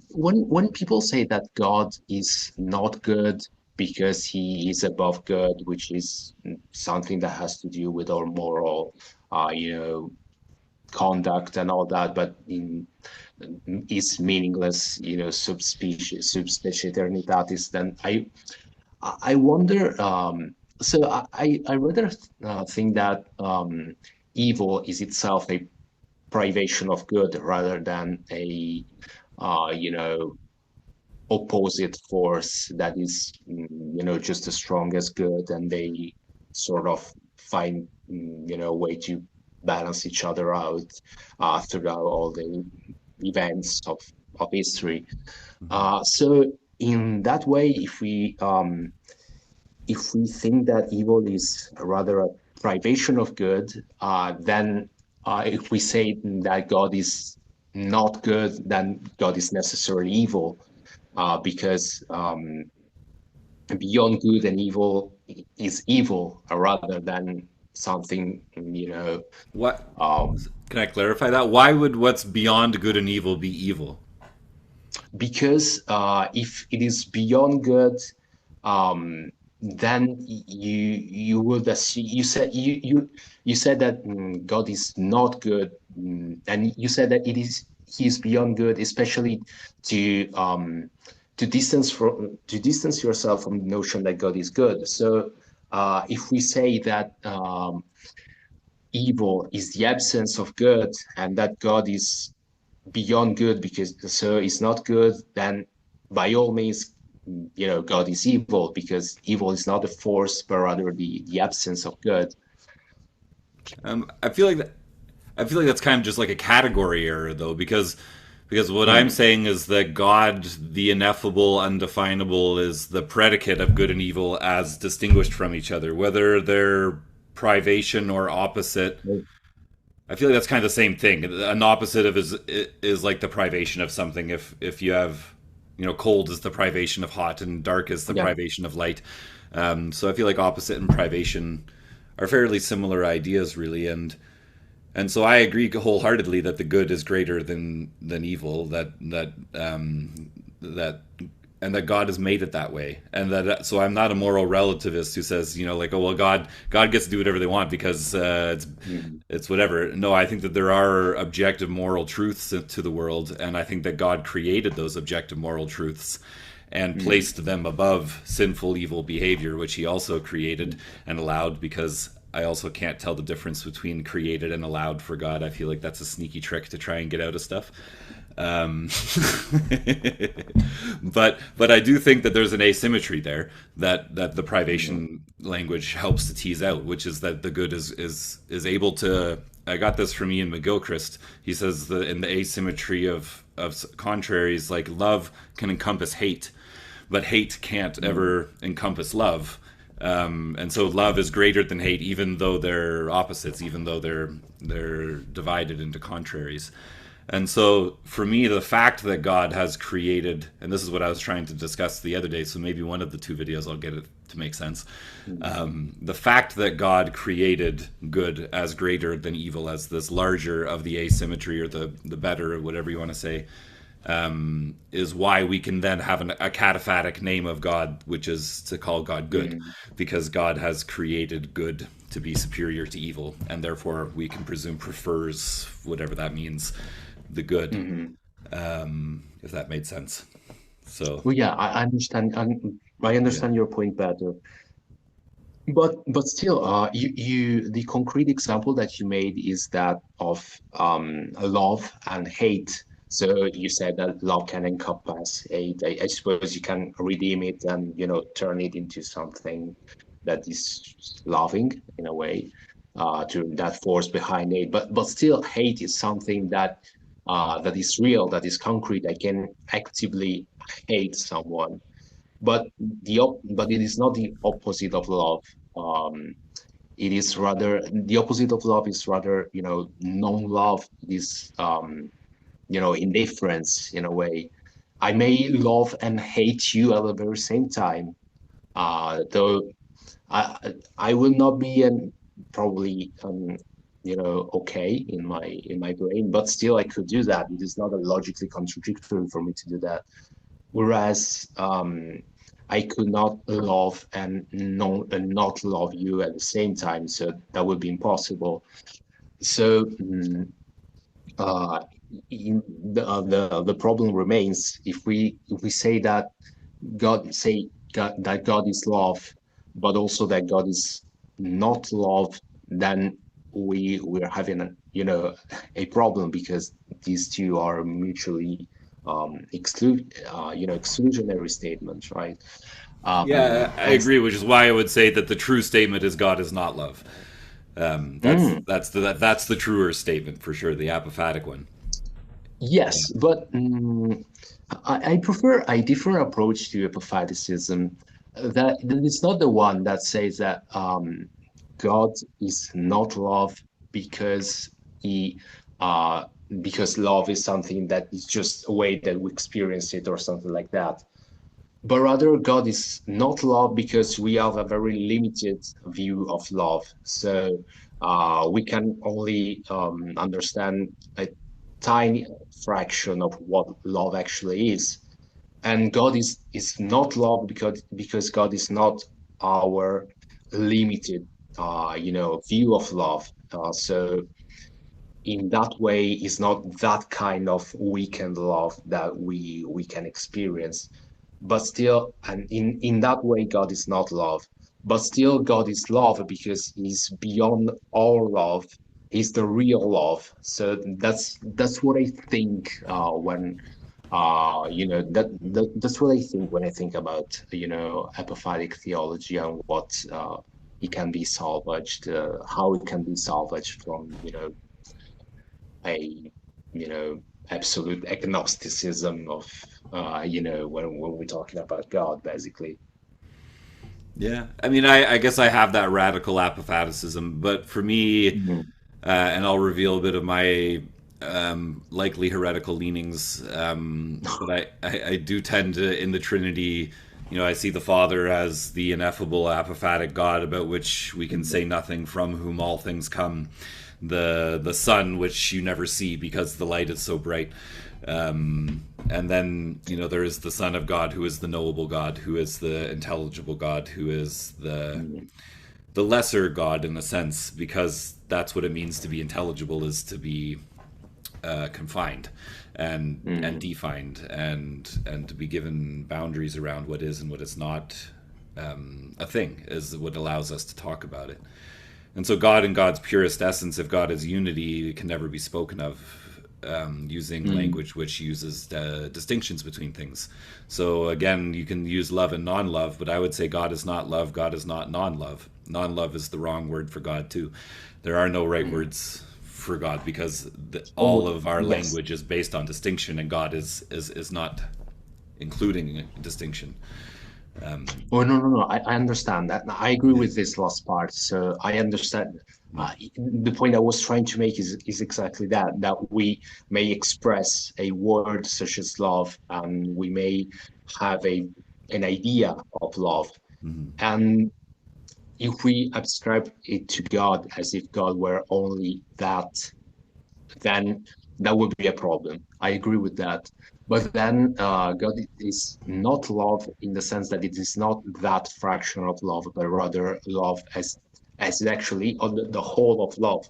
when people say that God is not good because he is above good, which is something that has to do with our moral, conduct and all that, but is meaningless, subspecies eternitatis, then I wonder. So I rather think that evil is itself a privation of good rather than a opposite force that is just as strong as good, and they sort of find a way to balance each other out throughout all the events of history. So in that way, if we think that evil is rather a privation of good, then if we say that God is not good, then God is necessarily evil, because beyond good and evil is evil rather than something, What can I clarify that? Why would what's beyond good and evil be evil? because if it is beyond good, then you would assume, you said that God is not good, and you said that he is beyond good, especially to distance yourself from the notion that God is good. So if we say that evil is the absence of good and that God is beyond good because so is not good, then by all means, God is evil because evil is not a force but rather the absence of good. I feel like that. I feel like that's kind of just like a category error, though, because what I'm saying is that God, the ineffable, undefinable, is the predicate of good and evil as distinguished from each other, whether they're privation or opposite. I feel like that's kind of the same thing. An opposite of is like the privation of something. If you have, cold is the privation of hot, and dark is the Yeah. privation of light. So I feel like opposite and privation are fairly similar ideas, really, and so I agree wholeheartedly that the good is greater than evil. And that God has made it that way, and that so I'm not a moral relativist who says like, oh well, God gets to do whatever they want because it's whatever. No, I think that there are objective moral truths to the world, and I think that God created those objective moral truths and placed them above sinful evil behavior, which he also created and allowed, because I also can't tell the difference between created and allowed for God. I feel like that's a sneaky trick to try and get out of stuff. Um, but I do think that there's an asymmetry there that the privation language helps to tease out, which is that the good is able to. I got this from Ian McGilchrist. He says that in the asymmetry of contraries, like love can encompass hate, but hate can't ever encompass love. And so love is greater than hate, even though they're opposites, even though they're divided into contraries. And so for me, the fact that God has created, and this is what I was trying to discuss the other day, so maybe one of the two videos I'll get it to make sense. The fact that God created good as greater than evil, as this larger of the asymmetry, or the better, or whatever you want to say, is why we can then have a cataphatic name of God, which is to call God good, because God has created good to be superior to evil, and therefore we can presume prefers, whatever that means, the good, if that made sense. So Well, yeah, I understand. I yeah, understand your point better. But still, the concrete example that you made is that of love and hate. So you said that love can encompass hate. I suppose you can redeem it and turn it into something that is loving in a way, to that force behind it. But still, hate is something that is real, that is concrete. I can actively hate someone, but but it is not the opposite of love. Um, it is rather the opposite of love is rather non-love. It is indifference in a way. I may love and hate you at the very same time. Though I will not be probably okay in my brain, but still I could do that. It is not a logically contradictory for me to do that. Whereas I could not love and not love you at the same time, so that would be impossible. So uh, the problem remains if we say that God is love, but also that God is not love, then we're having a problem, because these two are mutually exclusionary statements, right? yeah, I And agree, which is why I would say that the true statement is God is not love. That's the truer statement for sure, the apophatic one. Yeah. yes, but I prefer a different approach to apophaticism. That it's not the one that says that God is not love because he uh, because love is something that is just a way that we experience it or something like that. But rather, God is not love because we have a very limited view of love. So we can only understand a tiny fraction of what love actually is. And God is not love because God is not our limited view of love. So in that way, it's not that kind of weekend love that we can experience. But still, and in that way, God is not love. But still, God is love because He's beyond all love. He's the real love. So that's what I think when that's what I think when I think about apophatic theology and what it can be salvaged, how it can be salvaged from a you know absolute agnosticism of when we're talking about God, basically. Yeah, I mean, I guess I have that radical apophaticism, but for me, Mhm. and I'll reveal a bit of my likely heretical leanings, but I do tend to, in the Trinity, I see the Father as the ineffable apophatic God about which we can say nothing, from whom all things come, the Son which you never see because the light is so bright. And then there is the Son of God, who is the knowable God, who is the intelligible God, who is the lesser God in a sense, because that's what it means to be intelligible, is to be confined and Mhm. defined, and to be given boundaries around what is and what is not a thing, is what allows us to talk about it. And so God, in God's purest essence, if God is unity, it can never be spoken of using language which uses distinctions between things. So again, you can use love and non-love, but I would say God is not love, God is not non-love. Non-love is the wrong word for God too. There are no right words for God, because all of our Yes. language is based on distinction, and God is not including a distinction. Oh, no, no, no. I understand that. I agree with this last part. So I understand. The point I was trying to make is exactly that, that we may express a word such as love, and we may have an idea of love. And if we ascribe it to God as if God were only that, then that would be a problem. I agree with that. But then God is not love in the sense that it is not that fraction of love, but rather love as actually on the whole of love.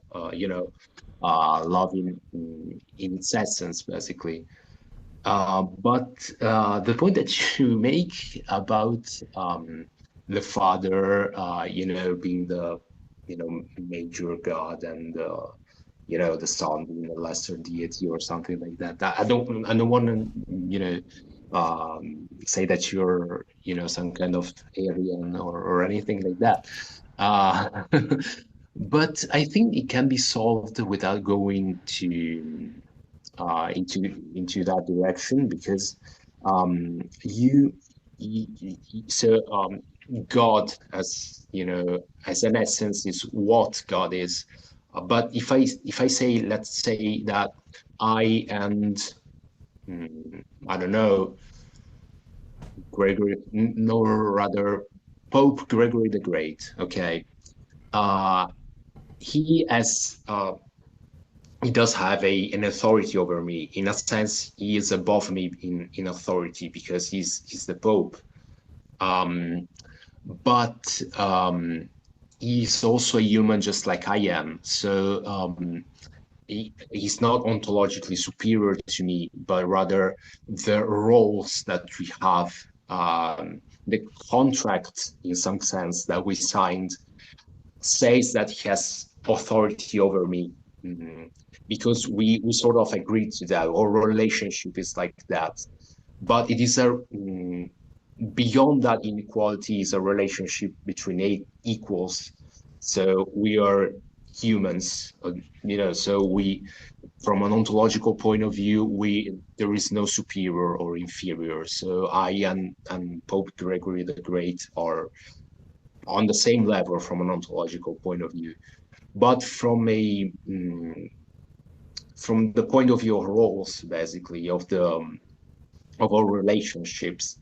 Love in its essence, basically. But the point that you make about the Father, being the major God, and the Son being a lesser deity or something like that. I don't want to say that you're some kind of alien or anything like that. Uh, but I think it can be solved without going into that direction, because God, as as an essence, is what God is. But if I say, let's say that I and I don't know, Gregory, no, rather Pope Gregory the Great. Okay, uh, he as he does have an authority over me. In a sense, he is above me in authority, because he's the Pope. Um, but he's also a human, just like I am. So he's not ontologically superior to me, but rather the roles that we have, the contract, in some sense, that we signed says that he has authority over me. Because we sort of agreed to that. Our relationship is like that. But it is beyond that inequality is a relationship between equals. So we are humans, so from an ontological point of view, there is no superior or inferior. So I and Pope Gregory the Great are on the same level from an ontological point of view. But from the point of view of roles, basically, of our relationships,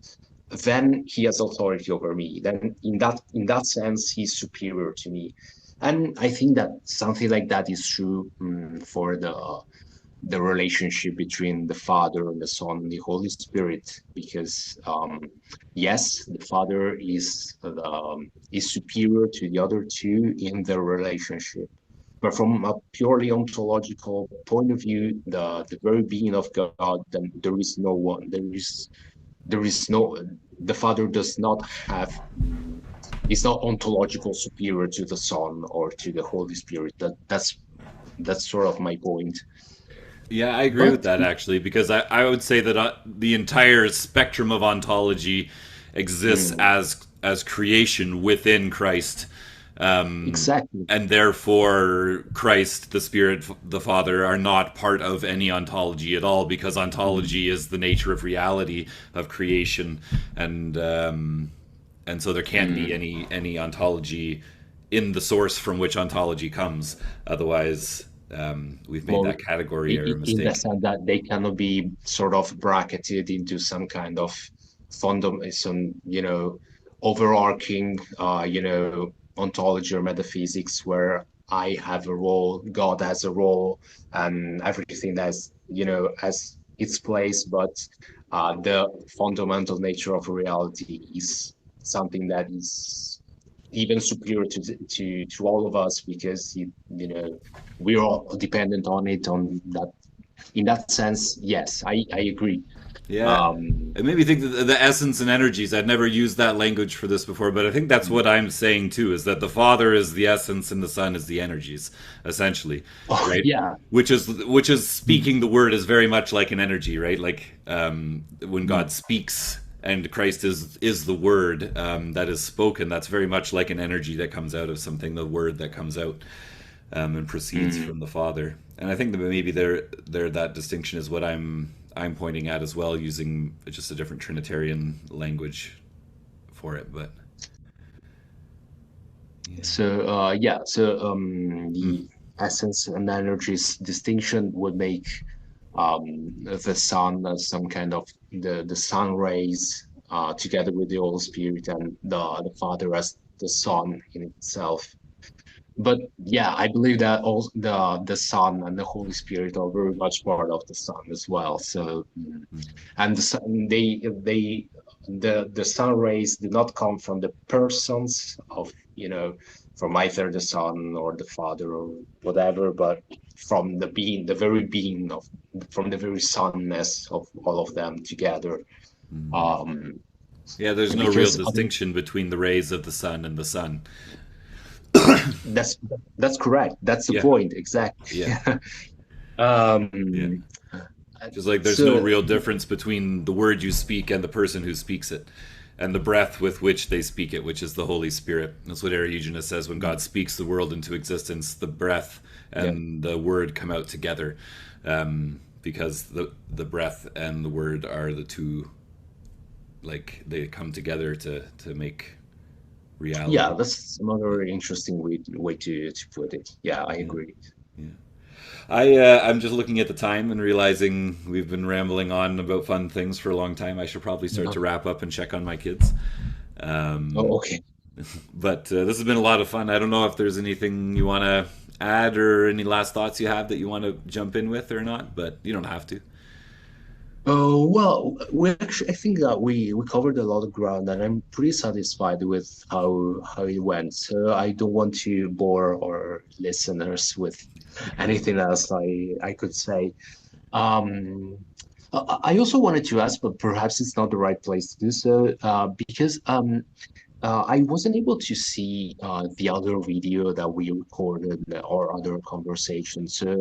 then he has authority over me. Then in that sense, he's superior to me. And I think that something like that is true for the relationship between the Father and the Son and the Holy Spirit, because yes, the Father is superior to the other two in their relationship. But from a purely ontological point of view, the very being of God, then there is no one. There is no. The Father does not have. Is not ontological superior to the Son or to the Holy Spirit. That's sort of my point. Yeah, I agree with But that actually, because I would say that the entire spectrum of ontology exists as creation within Christ, exactly. and therefore Christ, the Spirit, the Father are not part of any ontology at all, because ontology is the nature of reality of creation, and so there can't be any ontology in the source from which ontology comes. Otherwise, we've made Well, that category error in the mistake. sense that they cannot be sort of bracketed into some kind of some overarching ontology or metaphysics, where I have a role, God has a role, and everything has its place. But the fundamental nature of reality is something that is even superior to all of us, because we're all dependent on it. On that, in that sense, yes, I agree. Yeah. It made me think that the essence and energies. I'd never used that language for this before, but I think that's what I'm saying too, is that the Father is the essence and the Son is the energies, essentially, Oh, right? yeah. Which is speaking the word is very much like an energy, right? Like when Mm. God speaks and Christ is the word that is spoken. That's very much like an energy that comes out of something, the word that comes out and proceeds Mm. from the Father. And I think that maybe there that distinction is what I'm pointing at as well, using just a different Trinitarian language for it. But yeah. So yeah, so Mm. the essence and energies distinction would make the sun as some kind of the sun rays together with the Holy Spirit, and the Father as the Son in itself. But yeah, I believe that all the Son and the Holy Spirit are very much part of the Son as well. So and the sun, the sun rays do not come from the persons of, from either the Son or the Father or whatever, but from the being, the very being of, from the very sunness of all of them together. Um, Yeah, there's no real because distinction between the rays of the sun and the sun. that's that's correct. That's the Yeah, point exactly. yeah, yeah. um, Just like there's no so real difference between the word you speak and the person who speaks it, and the breath with which they speak it, which is the Holy Spirit. That's what Eriugenes says when God speaks the world into existence. The breath yeah. and the word come out together, because the breath and the word are the two, like they come together to make Yeah, reality. that's another interesting way to put it. Yeah, I Yeah, agree. yeah. I'm just looking at the time and realizing we've been rambling on about fun things for a long time. I should probably start Yeah. to wrap up and check on my kids. Oh, Um, okay. but this has been a lot of fun. I don't know if there's anything you want to add or any last thoughts you have that you want to jump in with or not, but you don't have to. Oh, well, we actually, I think that we covered a lot of ground, and I'm pretty satisfied with how it went. So I don't want to bore our listeners with anything else I could say. Um, I also wanted to ask, but perhaps it's not the right place to do so, because I wasn't able to see the other video that we recorded or other conversations. So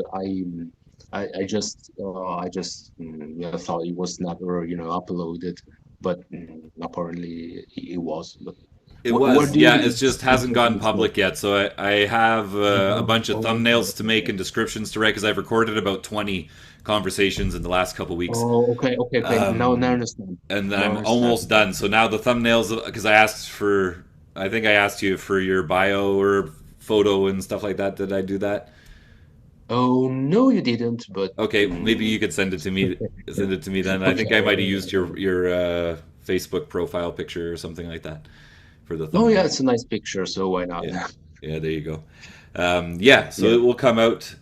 thought it was never uploaded, but apparently it was. But It where was, do you yeah. believe It's just this hasn't gone evidence was? public yet. So I have a Oh, bunch of thumbnails to make okay. and descriptions to write because I've recorded about 20 conversations in the last couple weeks. Oh, okay, okay, okay. Now I Um, understand. and Now I I'm understand. almost done. So now the thumbnails, because I think I asked you for your bio or photo and stuff like that. Did I do that? Oh, no, you didn't, but Okay, maybe you could send it to me. Send it to me then. I think I might have used your Facebook profile picture or something like that for the oh yeah, thumbnail. it's a nice picture, so why not? Yeah, yeah. There you go. Yeah, so Yeah. it will come out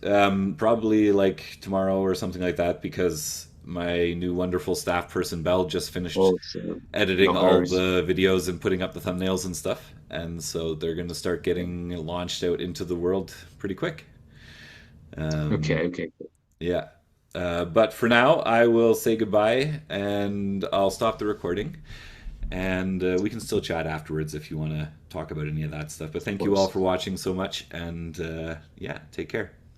probably like tomorrow or something like that because my new wonderful staff person Belle just finished Oh, sure. No editing all hurries. the videos and putting up the thumbnails and stuff, and so they're going to start getting launched out into the world pretty quick. Um, Okay, okay. yeah. But for now, I will say goodbye and I'll stop the recording. And we can still chat afterwards if you want to talk about any of that stuff. But Of thank you all course. for watching so much. And yeah, take care.